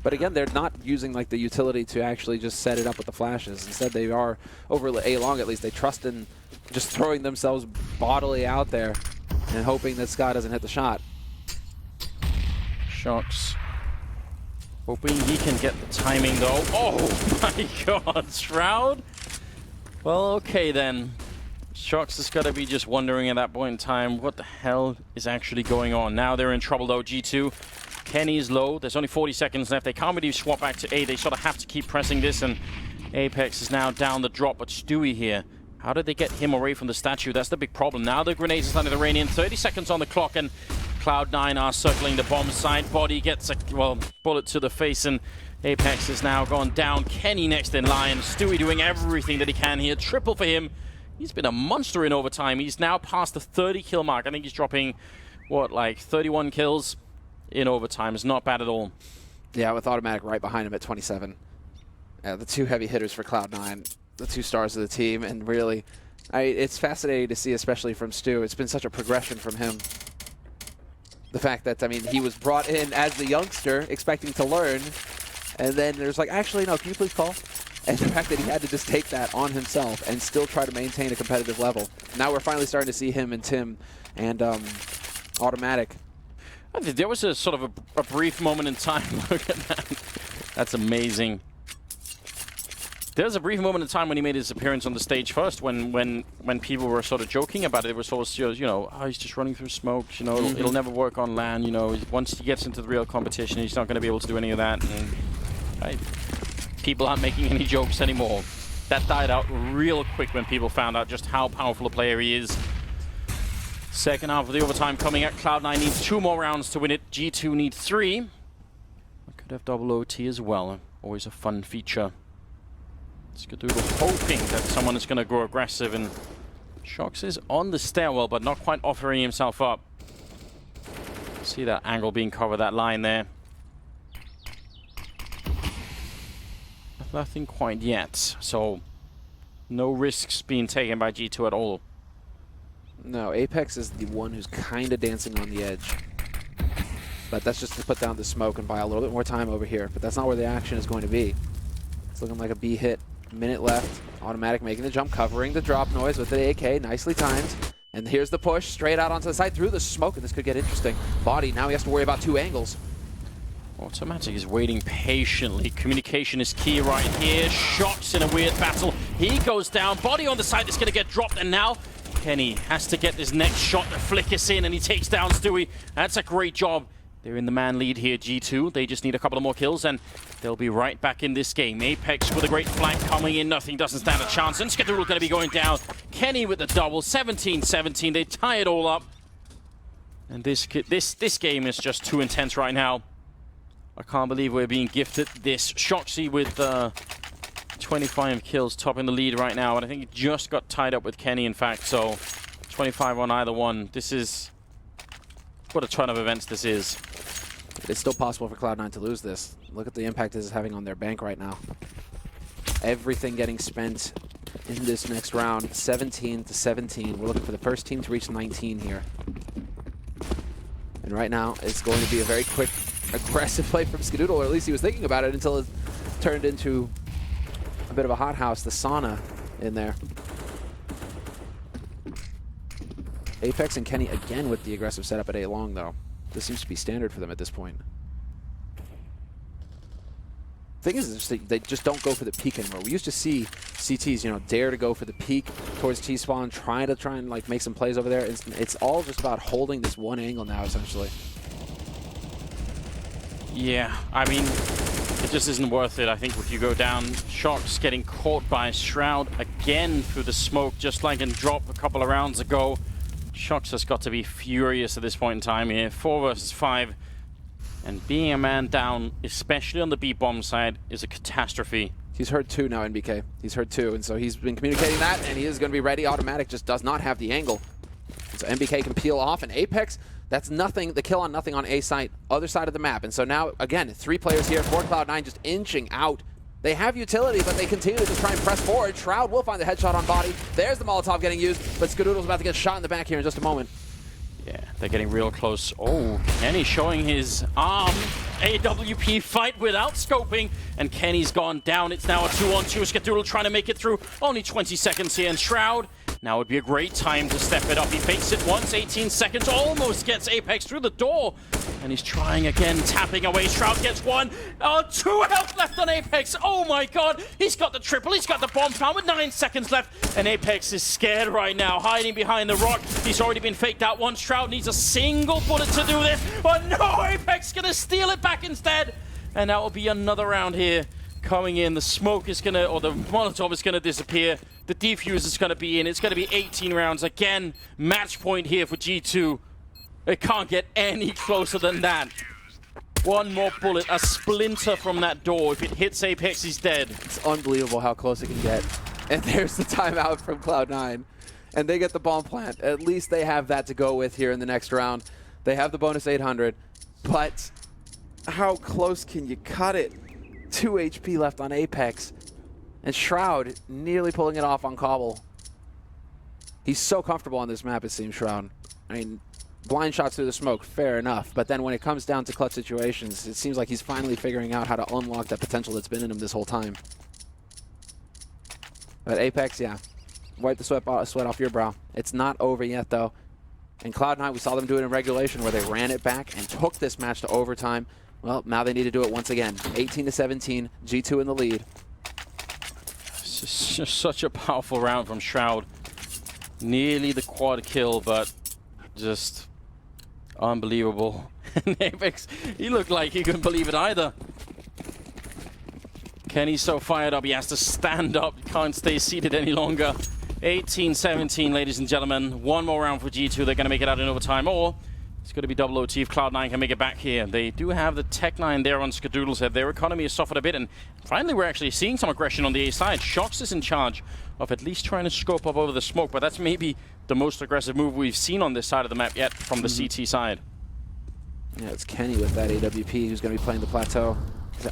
But again, they're not using like the utility to actually just set it up with the flashes. Instead, they are, over A long at least, they trust in just throwing themselves bodily out there and hoping that Scott doesn't hit the shot. Shox. Hoping he can get the timing though. Oh my god, Shroud? Well, okay then. Shox has got to be just wondering at that point in time what the hell is actually going on. Now they're in trouble though, G2. Kenny's low. There's only 40 seconds left. They can't really swap back to A. They sort of have to keep pressing this, and Apex is now down the drop. But Stewie here, how did they get him away from the statue? That's the big problem. Now the grenades are starting to rain in. 30 seconds on the clock, and Cloud9 are circling the bomb site. Body gets a, well, bullet to the face, and Apex is now gone down. Kenny next in line. Stewie doing everything that he can here. Triple for him. He's been a monster in overtime. He's now past the 30 kill mark. I think he's dropping, what, like 31 kills in overtime. It's not bad at all. Yeah, with automatic right behind him at 27. The 2 heavy hitters for Cloud9, the 2 stars of the team, and really, it's fascinating to see, especially from Stu. It's been such a progression from him. The fact that, I mean, he was brought in as the youngster, expecting to learn, and then there's like, actually, no, can you please call? And the fact that he had to just take that on himself and still try to maintain a competitive level. Now we're finally starting to see him and Tim and automatic. There was a sort of a brief moment in time. Look at that. That's amazing. There was a brief moment in time when he made his appearance on the stage first, when people were sort of joking about it. It was sort of, you know, oh, he's just running through smoke. You know, it'll never work on LAN. You know, once he gets into the real competition, he's not going to be able to do any of that. And, right, people aren't making any jokes anymore. That died out real quick when people found out just how powerful a player he is. Second half of the overtime coming at. Cloud9 needs 2 more rounds to win it. G2 needs 3. I could have double OT as well. Always a fun feature. Skadoodle hoping that someone is going to go aggressive, and Shox is on the stairwell but not quite offering himself up. See that angle being covered, that line there. Nothing quite yet, so no risks being taken by G2 at all. No, Apex is the one who's kind of dancing on the edge. But that's just to put down the smoke and buy a little bit more time over here. But that's not where the action is going to be. It's looking like a B hit. Minute left. Automatic making the jump, covering the drop noise with the AK. Nicely timed. And here's the push straight out onto the side through the smoke. And this could get interesting. Body, now he has to worry about 2 angles. Automatic is waiting patiently. Communication is key right here. Shocks in a weird battle. He goes down. Body on the side that's going to get dropped. And now Kenny has to get this next shot to flick us in. And he takes down Stewie. That's a great job. They're in the man lead here, G2. They just need a couple of more kills. And they'll be right back in this game. Apex with a great flank coming in. Nothing doesn't stand a chance. And Skadoodle going to be going down. Kenny with the double. 17-17. They tie it all up. And this game is just too intense right now. I can't believe we're being gifted this. Shoxy with 25 kills, topping the lead right now. And I think he just got tied up with Kenny, in fact. So 25 on either one. This is... what a ton of events this is. It's still possible for Cloud9 to lose this. Look at the impact this is having on their bank right now. Everything getting spent in this next round. 17-17. We're looking for the first team to reach 19 here. And right now, it's going to be a very quick, aggressive play from Skadoodle, or at least he was thinking about it until it turned into a bit of a hothouse, the sauna in there. Apex and Kenny again with the aggressive setup at A long, though. This seems to be standard for them at this point. Thing is, they just don't go for the peak anymore. We used to see CTs, you know, dare to go for the peak towards T-spawn, try and like make some plays over there. It's all just about holding this one angle now, essentially. Yeah, I mean, it just isn't worth it. I think if you go down, Shox getting caught by Shroud again through the smoke, just like in Drop a couple of rounds ago. Shox has got to be furious at this point in time here. 4 versus 5. And being a man down, especially on the B-bomb side, is a catastrophe. He's heard 2 now, NBK. He's heard 2, and so he's been communicating that, and he is going to be ready. Automatic just does not have the angle. So NBK can peel off, and Apex, that's nothing, the kill on nothing on A site, other side of the map. And so now, again, 3 players here for Cloud9 just inching out. They have utility, but they continue to just try and press forward. Shroud will find the headshot on Body. There's the Molotov getting used, but Skadoodle's about to get shot in the back here in just a moment. Yeah, they're getting real close. Oh, Kenny showing his arm. AWP fight without scoping, and Kenny's gone down. It's now a 2-on-2. Skadoodle trying to make it through. Only 20 seconds here, and Shroud, now would be a great time to step it up. He fakes it once, 18 seconds, almost gets Apex through the door. And he's trying again, tapping away. Shroud gets 1. 2 health left on Apex. Oh my god, he's got the triple, he's got the bomb found with 9 seconds left. And Apex is scared right now, hiding behind the rock. He's already been faked out once. Shroud needs a single bullet to do this. But no, Apex gonna steal it back instead. And that will be another round here coming in. The smoke is gonna, or the Molotov is gonna disappear. The defuse is gonna be in. It's gonna be 18 rounds. Again, match point here for G2. It can't get any closer than that. One more bullet, a splinter from that door. If it hits Apex, he's dead. It's unbelievable how close it can get. And there's the timeout from Cloud9. And they get the bomb plant. At least they have that to go with here in the next round. They have the bonus 800. But how close can you cut it? 2 HP left on Apex. And Shroud nearly pulling it off on Cobble. He's so comfortable on this map, it seems, Shroud. I mean, blind shots through the smoke, fair enough. But then when it comes down to clutch situations, it seems like he's finally figuring out how to unlock that potential that's been in him this whole time. But Apex, yeah. Wipe the sweat off your brow. It's not over yet, though. In Cloud9, we saw them do it in regulation where they ran it back and took this match to overtime. Well, now they need to do it once again. 18-17, G2 in the lead. It's just such a powerful round from Shroud. Nearly the quad kill, but just unbelievable. And Apex, he looked like he couldn't believe it either. Kenny's so fired up, he has to stand up. Can't stay seated any longer. 18-17, ladies and gentlemen. One more round for G2. They're going to make it out in overtime, or it's going to be double OT if Cloud9 can make it back here. They do have the Tech-9 there on Skadoodle's head. Their economy has suffered a bit, and finally we're actually seeing some aggression on the A side. Shox is in charge of at least trying to scope up over the smoke, but that's maybe the most aggressive move we've seen on this side of the map yet from the CT side. Yeah, it's Kenny with that AWP who's going to be playing the plateau.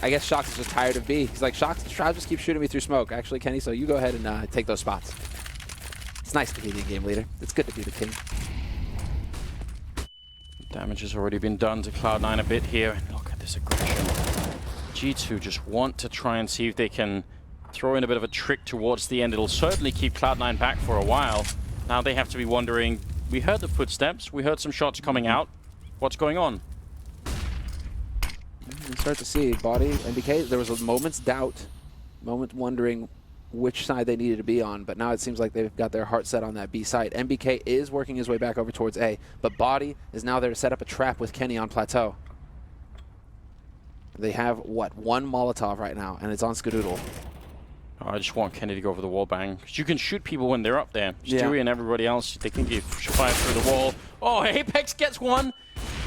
I guess Shox is just tired of B. He's like, Shox, Shroud just keeps shooting me through smoke. Actually, Kenny, so you go ahead and take those spots. It's nice to be the game leader. It's good to be the king. Damage has already been done to Cloud9 a bit here. And look at this aggression. G2 just want to try and see if they can throw in a bit of a trick towards the end. It'll certainly keep Cloud9 back for a while. Now they have to be wondering, we heard the footsteps, we heard some shots coming out. What's going on? You start to see Body, NBK, there was a moment's doubt, moment wondering which side they needed to be on, but now it seems like they've got their heart set on that B side. NBK is working his way back over towards A, but Body is now there to set up a trap with Kenny on Plateau. They have, what, one Molotov right now, and it's on Skadoodle. Oh, I just want Kenny to go for the wall bang. Because you can shoot people when they're up there. Stewie and everybody else, they can get fired through the wall. Oh, Apex gets one!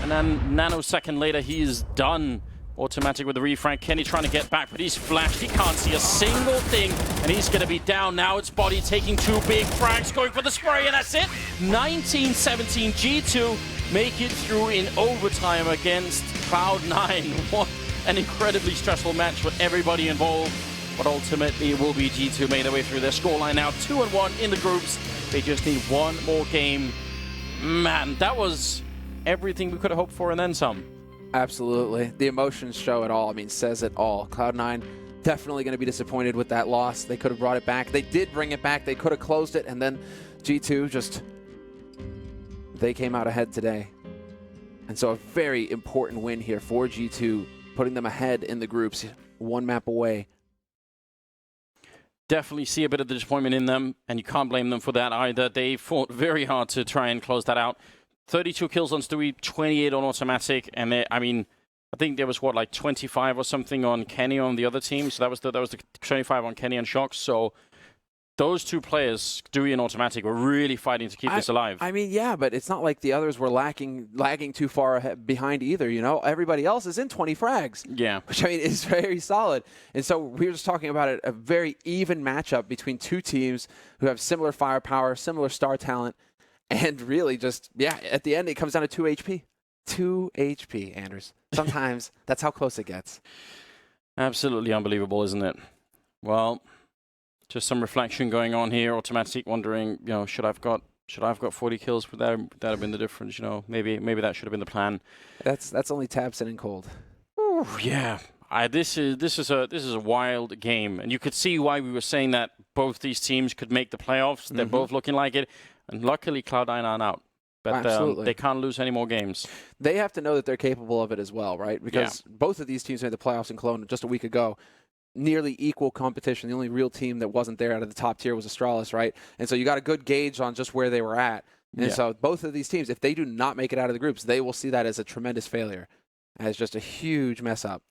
And then nanosecond later, he is done. Automatic with the refrag. Kenny trying to get back, but he's flashed. He can't see a single thing, and he's going to be down. Now it's Body taking two big frags, going for the spray, and that's it. 19-17. G2 make it through in overtime against Cloud9. What an incredibly stressful match for everybody involved. But ultimately, it will be G2 made their way through their scoreline now. 2-1 in the groups. They just need one more game. Man, that was everything we could have hoped for and then some. Absolutely. The emotions show it all. I mean, says it all. Cloud9 definitely going to be disappointed with that loss. They could have brought it back. They did bring it back. They could have closed it. And then G2 just, they came out ahead today. And so a very important win here for G2, putting them ahead in the groups, one map away. Definitely see a bit of the disappointment in them, and you can't blame them for that either. They fought very hard to try and close that out. 32 kills on Stewie, 28 on Automatic, and I think there was, what, like 25 or something on Kenny on the other team, so that was the 25 on Kenny and Shox, so those two players, Stewie and Automatic, were really fighting to keep this alive. I mean, yeah, but it's not like the others were lagging too far behind either, you know? Everybody else is in 20 frags. Yeah. Which, I mean, is very solid. And so we were just talking about it, a very even matchup between two teams who have similar firepower, similar star talent, and really just, yeah, at the end it comes down to 2 HP. 2 HP, Anders. Sometimes that's how close it gets. Absolutely unbelievable, isn't it? Well, just some reflection going on here. Automatic wondering, you know, should I've got 40 kills? Would that have been the difference? You know, maybe that should have been the plan. That's only Tab sitting cold. Ooh, yeah. This is a wild game, and you could see why we were saying that both these teams could make the playoffs. They're both looking like it, and luckily Cloud9 aren't out. But they can't lose any more games. They have to know that they're capable of it as well, right? Because both of these teams made the playoffs in Cologne just a week ago. Nearly equal competition. The only real team that wasn't there out of the top tier was Astralis, right? And so you got a good gauge on just where they were at. And so both of these teams, if they do not make it out of the groups, they will see that as a tremendous failure, as just a huge mess up.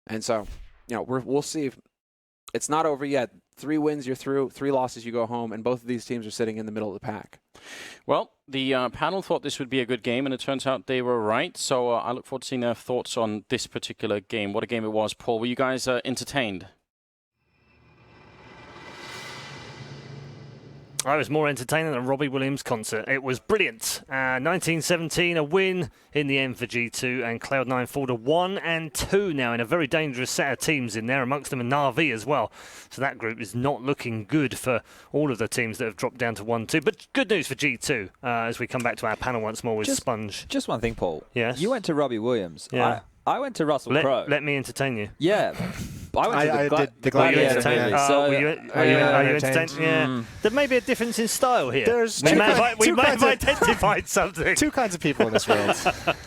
And so, you know, we'll see. It's not over yet. 3 wins, you're through. 3 losses, you go home. And both of these teams are sitting in the middle of the pack. Well, the panel thought this would be a good game, and it turns out they were right. So I look forward to seeing their thoughts on this particular game. What a game it was, Paul. Were you guys entertained? I was more entertaining than a Robbie Williams concert. It was brilliant. 19-17, a win in the end for G2, and Cloud9 fall to 1 and 2 now in a very dangerous set of teams in there, amongst them a Na'Vi as well. So that group is not looking good for all of the teams that have dropped down to 1-2. But good news for G2 as we come back to our panel once more with Sponge. Just one thing, Paul. Yes? You went to Robbie Williams. Yeah. I went to Russell Crowe. Let me entertain you. Yeah. I went to the Gladiator Gladiator. movie. So, are you entertained? Yeah. There may be a difference in style here. We may have identified something. 2 kinds of people in this world.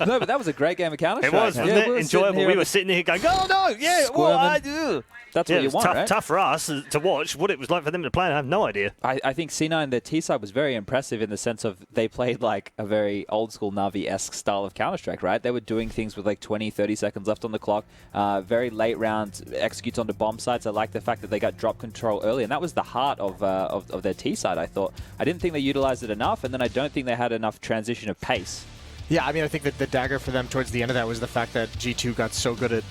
no, but that was a great game of Counter-Strike. It was, wasn't it? Enjoyable. We were sitting here going, oh, no, yeah, what I do. That's what you want, right? Tough for us to watch. What it was like for them to play, I have no idea. I think C9, their T-side was very impressive in the sense of they played like a very old-school Na'Vi-esque style of Counter-Strike, right? They were doing things with like 20, 30 seconds left on the clock. Very late round executes onto bomb sites. I like the fact that they got drop control early, and that was the heart of their T-side, I thought. I didn't think they utilized it enough, and then I don't think they had enough transition of pace. Yeah, I mean, I think that the dagger for them towards the end of that was the fact that G2 got so good at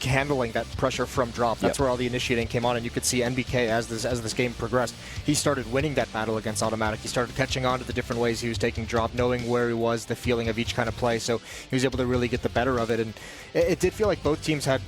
handling that pressure from drop. That's where all the initiating came on, and you could see NBK as this game progressed. He started winning that battle against Automatic. He started catching on to the different ways he was taking drop, knowing where he was, the feeling of each kind of play, so he was able to really get the better of it. And it did feel like both teams had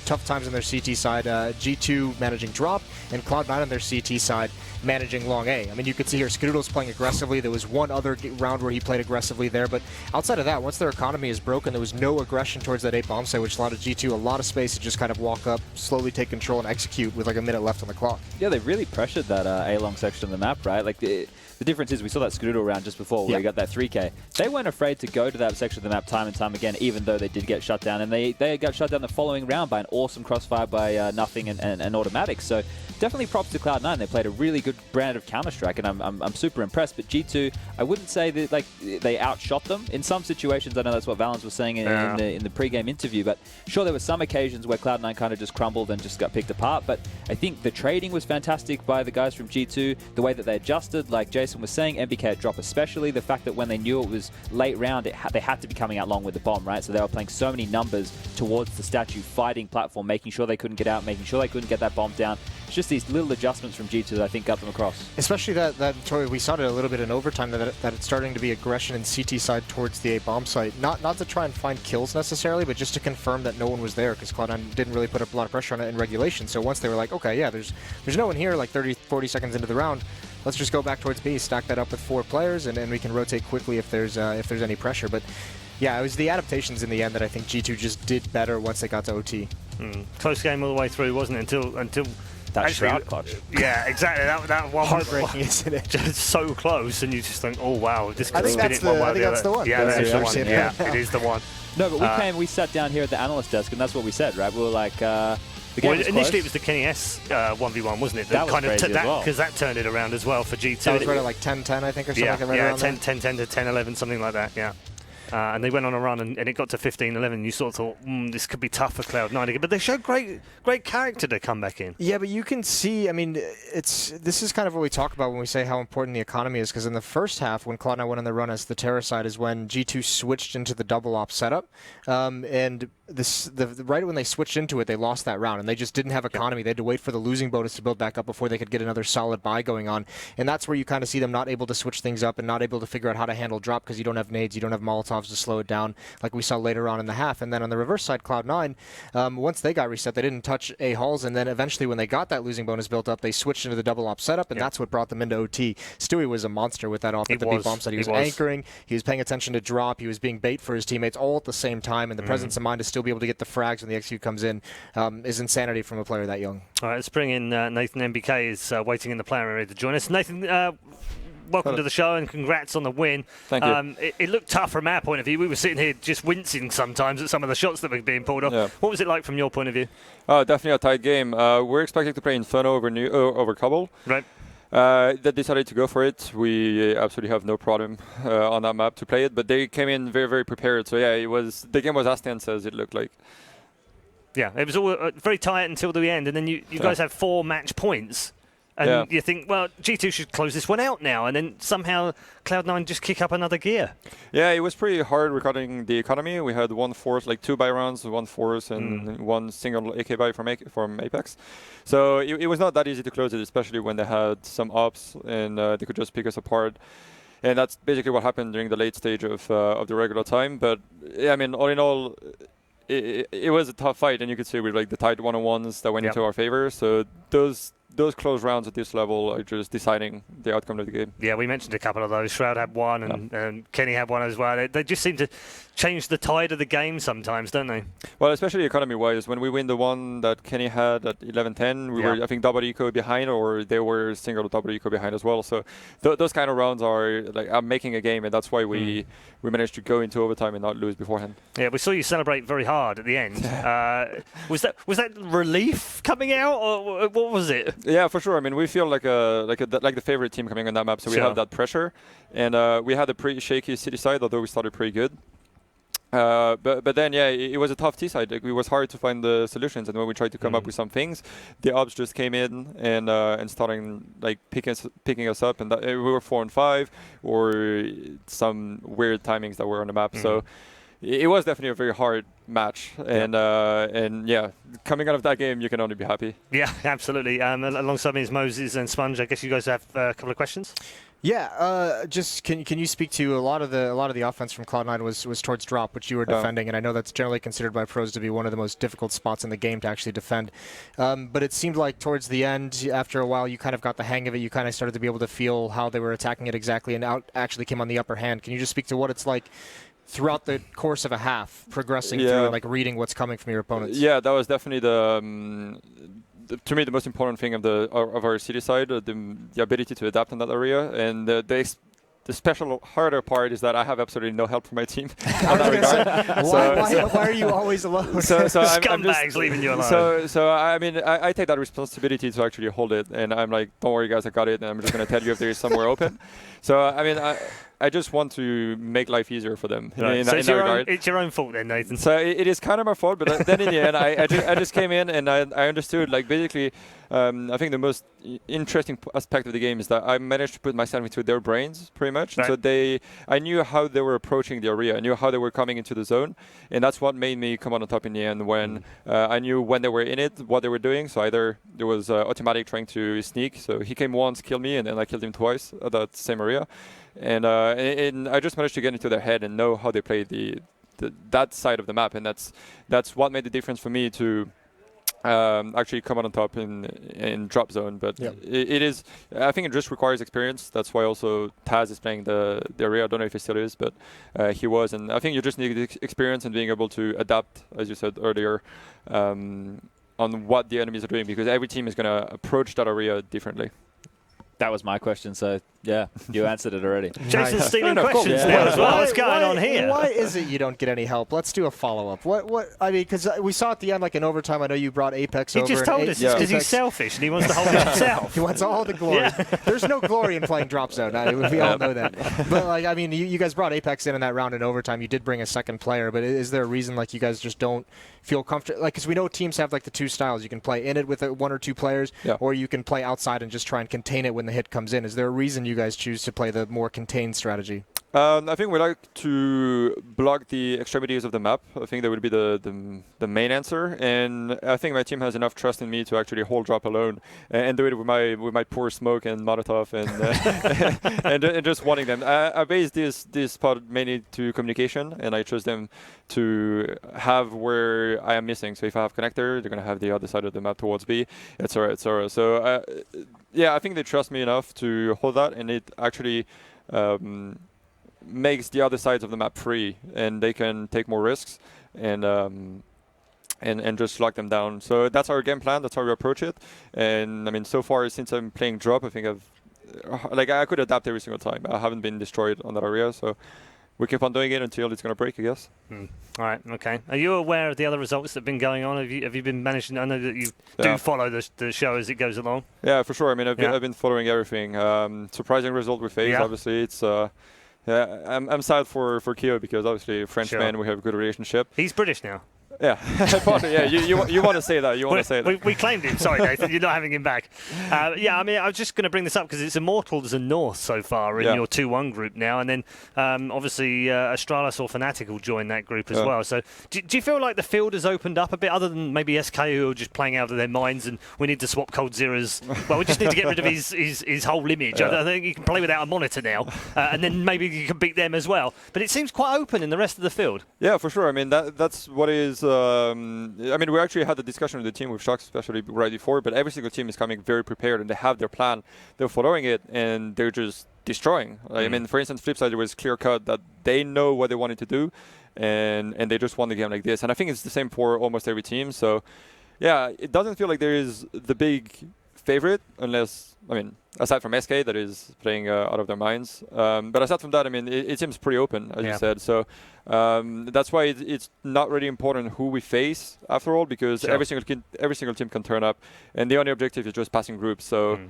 tough times on their CT side. G2 managing drop, and Cloud9 on their CT side managing long A. I mean, you could see here Skadoodle's playing aggressively. There was one other round where he played aggressively there, but outside of that, once their economy is broken, there was no aggression towards that A bomb site, which allowed G2 a lot of space to just kind of walk up, slowly take control, and execute with like a minute left on the clock. Yeah, they really pressured that A-long section of the map, right? Like the difference is we saw that Skadoodle round just before where we got that 3K. They weren't afraid to go to that section of the map time and time again, even though they did get shut down. And they got shut down the following round by an awesome crossfire by Nothing and Automatic. So definitely props to Cloud9. They played a really good brand of Counter-Strike, and I'm super impressed. But G2, I wouldn't say that like they outshot them. In some situations, I know that's what Valens was saying in the pre-game interview, but sure, there were some occasions where Cloud9 kind of just crumbled and just got picked apart. But I think the trading was fantastic by the guys from G2. The way that they adjusted, like Jason was saying, MBK at drop especially, the fact that when they knew it was late round, they had to be coming out long with the bomb, right? So they were playing so many numbers towards the statue, fighting platform, making sure they couldn't get out, making sure they couldn't get that bomb down. It's just these little adjustments from G2 that I think got them across. Especially that Troy, we saw it a little bit in overtime, that it's starting to be aggression in CT side towards the A bomb site. Not to try and find kills necessarily, but just to confirm that no one was there, because Cloud9 didn't really put up a lot of pressure on it in regulation. So once they were like, okay, yeah, there's no one here, like 30, 40 seconds into the round, let's just go back towards B, stack that up with 4 players, and we can rotate quickly if there's any pressure. But yeah, it was the adaptations in the end that I think G2 just did better once they got to OT. Close game all the way through, wasn't it? Until that actually, shroud clutch. Yeah, exactly. That one heartbreaking, isn't it? Just so close, and you just think, oh wow, this could I think that's the one. Yeah, that's the one. Yeah, it is the one. No, but we sat down here at the analyst desk, and that's what we said, right? We were like, the game was initially close. It was the Kenny S 1v1, wasn't it? That was crazy as well. Because that turned it around as well for G2. That was right at like 10-10, I think, or something like that. Yeah, 10-10 to 10-11, something like that, yeah. And they went on a run, and it got to 15-11. You sort of thought, this could be tough for Cloud9 again. But they showed great character to come back in. Yeah, but you can see, I mean, this is kind of what we talk about when we say how important the economy is, because in the first half, when Cloud9 went on the run as the Terra side, is when G2 switched into the double op setup. And right when they switched into it, they lost that round, and they just didn't have economy. They had to wait for the losing bonus to build back up before they could get another solid buy going on. And that's where you kind of see them not able to switch things up and not able to figure out how to handle drop, because you don't have nades, you don't have Molotovs to slow it down, like we saw later on in the half. And then on the reverse side, Cloud9, once they got reset, they didn't touch A halls, and then eventually when they got that losing bonus built up, they switched into the double op setup, and that's what brought them into OT. Stewie was a monster with that off at the big bomb side. He was anchoring, he was paying attention to drop, he was being bait for his teammates all at the same time, and the presence of mind to still be able to get the frags when the execute comes in is insanity from a player that young. All right, let's bring in Nathan. MBK is waiting in the player area to join us. Nathan, welcome to the show, and congrats on the win. Thank you. It looked tough from our point of view. We were sitting here just wincing sometimes at some of the shots that were being pulled off. Yeah. What was it like from your point of view? Definitely a tight game. We're expecting to play Inferno over Cobble. Right. They decided to go for it. We absolutely have no problem on that map to play it, but they came in very, very prepared. So yeah, the game was as tense as it looked like. Yeah, it was all very tight until the end, and then you guys have 4 match points. And you think, well, G2 should close this one out now, and then somehow Cloud9 just kick up another gear. Yeah, it was pretty hard regarding the economy. We had 1 force, like 2 buy rounds, 1 force, and 1 single AK buy from Apex. So it was not that easy to close it, especially when they had some ops and they could just pick us apart. And that's basically what happened during the late stage of the regular time. But yeah, I mean, all in all, it was a tough fight, and you could see with like the tight 1-on-1s that went into our favor. So those close rounds at this level are just deciding the outcome of the game. Yeah, we mentioned a couple of those. Shroud had one, and Kenny had one as well. They just seem to change the tide of the game sometimes, don't they? Well, especially economy-wise. When we win the one that Kenny had at 11-10, we were, I think, double eco behind, or they were single double eco behind as well. So those kind of rounds are like I'm making a game, and that's why we managed to go into overtime and not lose beforehand. Yeah, we saw you celebrate very hard at the end. Was that relief coming out, or what was it? Yeah, for sure. I mean, we feel like the favorite team coming on that map, so we have that pressure. And we had a pretty shaky city side, although we started pretty good. But then, yeah, it was a tough T side. Like, it was hard to find the solutions, and when we tried to come up with some things, the ops just came in and starting like picking us up, and we were 4 and 5, or some weird timings that were on the map. So it was definitely a very hard match, and yeah, coming out of that game, you can only be happy. Yeah, absolutely. Alongside me is Moses and Sponge. I guess you guys have a couple of questions. Yeah, just can you speak to a lot of the offense from Cloud9 was towards drop, which you were defending, and I know that's generally considered by pros to be one of the most difficult spots in the game to actually defend. But it seemed like towards the end, after a while, you kind of got the hang of it. You kind of started to be able to feel how they were attacking it exactly, and actually came on the upper hand. Can you just speak to what it's like throughout the course of a half, progressing through and like reading what's coming from your opponents? Yeah, that was definitely to me the most important thing of our city side, the ability to adapt in that area, and the special harder part is that I have absolutely no help from my team. Why are you always alone? Scumbags leaving you alone. So I mean, I take that responsibility to actually hold it, and I'm like, don't worry guys, I got it, and I'm just going to tell you if there is somewhere open. So I mean, I just want to make life easier for them. Right. So it's your own fault then, Nathan. So it is kind of my fault, but then in the end, I just came in and I understood, like, basically, I think the most interesting aspect of the game is that I managed to put myself into their brains, pretty much. Right. So I knew how they were approaching the area. I knew how they were coming into the zone, and that's what made me come on top in the end when I knew when they were in it, what they were doing. So either there was automatic trying to sneak, so he came once, killed me, and then I killed him twice at that same area. And I just managed to get into their head and know how they play that side of the map, and that's what made the difference for me to actually come on top in drop zone. But it is, I think it just requires experience. That's why also Taz is playing the area. I don't know if he still is, but he was. And I think you just need experience and being able to adapt, as you said earlier, on what the enemies are doing, because every team is going to approach that area differently. That was my question, so yeah, you answered it already. Jason's stealing questions now as well. What's going on here? Why is it you don't get any help? Let's do a follow-up. What? I mean, because we saw at the end, like in overtime, I know you brought Apex over. He just told us it's because he's selfish and he wants to hold it himself. He wants all the glory. Yeah. There's no glory in playing drop zone. We all know that. But like, I mean, you guys brought Apex in that round in overtime. You did bring a second player, but is there a reason like you guys just don't feel comfortable? Like, because we know teams have like the two styles. You can play in it with one or two players, or you can play outside and just try and contain it when the hit comes in. Is there a reason you guys choose to play the more contained strategy? I think we like to block the extremities of the map. I think that would be the main answer, and I think my team has enough trust in me to actually hold drop alone and do it with my poor smoke and Molotov and just wanting them. I based this spot mainly to communication, and I chose them to have where I am missing. So if I have connector, they're going to have the other side of the map towards B, etc., etc. So I think they trust me enough to hold that, and it actually makes the other sides of the map free, and they can take more risks and just lock them down. So that's our game plan. That's how we approach it. And I mean, so far since I'm playing drop, I think I could adapt every single time. I haven't been destroyed on that area, so we keep on doing it until it's going to break, I guess. All right, okay. Are you aware of the other results that have been going on? Have you been managing? I know that you do follow the show as it goes along. Yeah, for sure. I mean, I've been following everything. Surprising result with FaZe, obviously. It's I'm sad for Keo because obviously a French man, we have a good relationship. He's British now. Yeah, you want to say that. You want to say that. We claimed him. Sorry, Nathan, you're not having him back. I mean, I was just going to bring this up because it's Immortals and North so far in your 2-1 group now, and then obviously Astralis or Fnatic will join that group as well. So do you feel like the field has opened up a bit, other than maybe SK who are just playing out of their minds and we need to swap Cold Zera's? Well, we just need to get rid of his whole image. I think you can play without a monitor now, and then maybe you can beat them as well. But it seems quite open in the rest of the field. Yeah, for sure. I mean, that's what is. I mean, we actually had a discussion with the team with Shocks, especially right before, but every single team is coming very prepared and they have their plan. They're following it and they're just destroying. I mean, for instance, Flipside, it was clear cut that they know what they wanted to do and they just won the game like this. And I think it's the same for almost every team. So, yeah, it doesn't feel like there is the big favorite unless, I mean, aside from SK that is playing out of their minds. But aside from that, I mean, it seems pretty open, as you said. So that's why it's not really important who we face after all, because every single team can turn up, and the only objective is just passing groups. So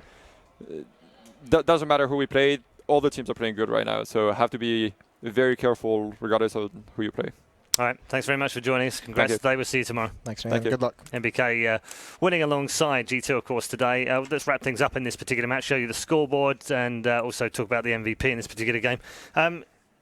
that doesn't matter who we play. All the teams are playing good right now. So have to be very careful regardless of who you play. All right, thanks very much for joining us. Congrats today. We'll see you tomorrow. Thanks, man. Good luck. MBK winning alongside G2, of course, today. Let's wrap things up in this particular match, show you the scoreboard, and also talk about the MVP in this particular game.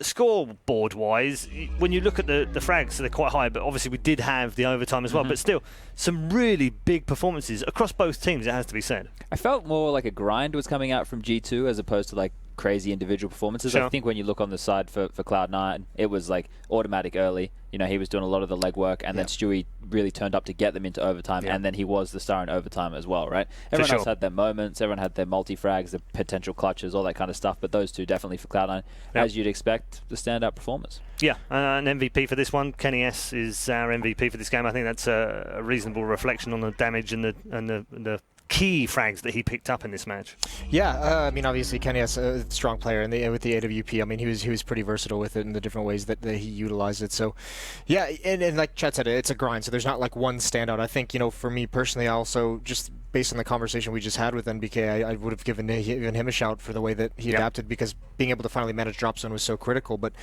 Scoreboard-wise, when you look at the frags, they're quite high, but obviously we did have the overtime as well. But still, some really big performances across both teams, it has to be said. I felt more like a grind was coming out from G2 as opposed to like crazy individual performances. Sure. I think when you look on the side for Cloud9, it was like automatic early. You know, he was doing a lot of the legwork, and then Stewie really turned up to get them into overtime, and then he was the star in overtime as well, right? Everyone else had their moments, everyone had their multi-frags, the potential clutches, all that kind of stuff, but those two definitely for Cloud9, as you'd expect, the standout performers. Yeah, an MVP for this one. Kenny S is our MVP for this game. I think that's a reasonable reflection on the damage and the key frags that he picked up in this match. Yeah, I mean, obviously Kenny is a strong player, and with the AWP, I mean, he was pretty versatile with it in the different ways that he utilized it. So, yeah, and like Chet said, it's a grind. So there's not like one standout. I think, you know, for me personally, I also just based on the conversation we just had with NBK, I would have given him a shout for the way that he adapted, because being able to finally manage drop zone was so critical. But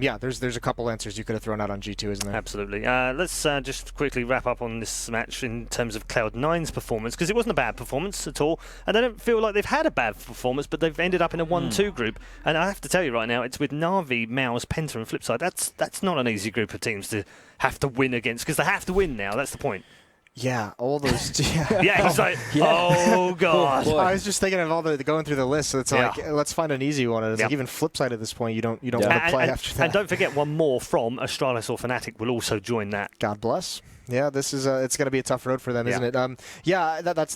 yeah, there's a couple answers you could have thrown out on G2, isn't there? Absolutely. Let's just quickly wrap up on this match in terms of Cloud9's performance, because it wasn't a bad performance at all, and I don't feel like they've had a bad performance, but they've ended up in a 1-2 group. And I have to tell you right now, it's with Na'Vi, Mouse, Penta, and Flipside. That's not an easy group of teams to have to win against, because they have to win now. That's the point. Yeah, all those. Yeah, he's like, oh god. I was just thinking of all the going through the list. So it's like, let's find an easy one. And it's like even Flipside at this point, you don't want to play after that. And don't forget, one more from Astralis or Fnatic will also join that. God bless. Yeah, this is it's going to be a tough road for them, isn't it? Yeah, that's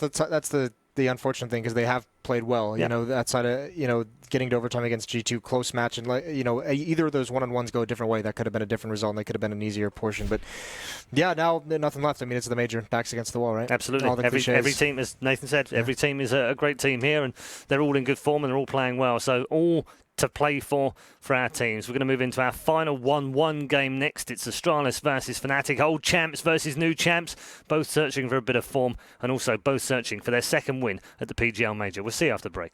the unfortunate thing, because they have played well. You know, outside of getting to overtime against G2, close match, and either of those one-on-ones go a different way, that could have been a different result, and they could have been an easier portion. But yeah, now nothing left. I mean, it's the major, backs against the wall, right? Absolutely. Every team, as Nathan said, every team is a great team here, and they're all in good form and they're all playing well. So all to play for our teams. We're going to move into our final 1-1 game next. It's Astralis versus Fnatic. Old champs versus new champs, both searching for a bit of form, and also both searching for their second win at the PGL Major. We'll see you after the break.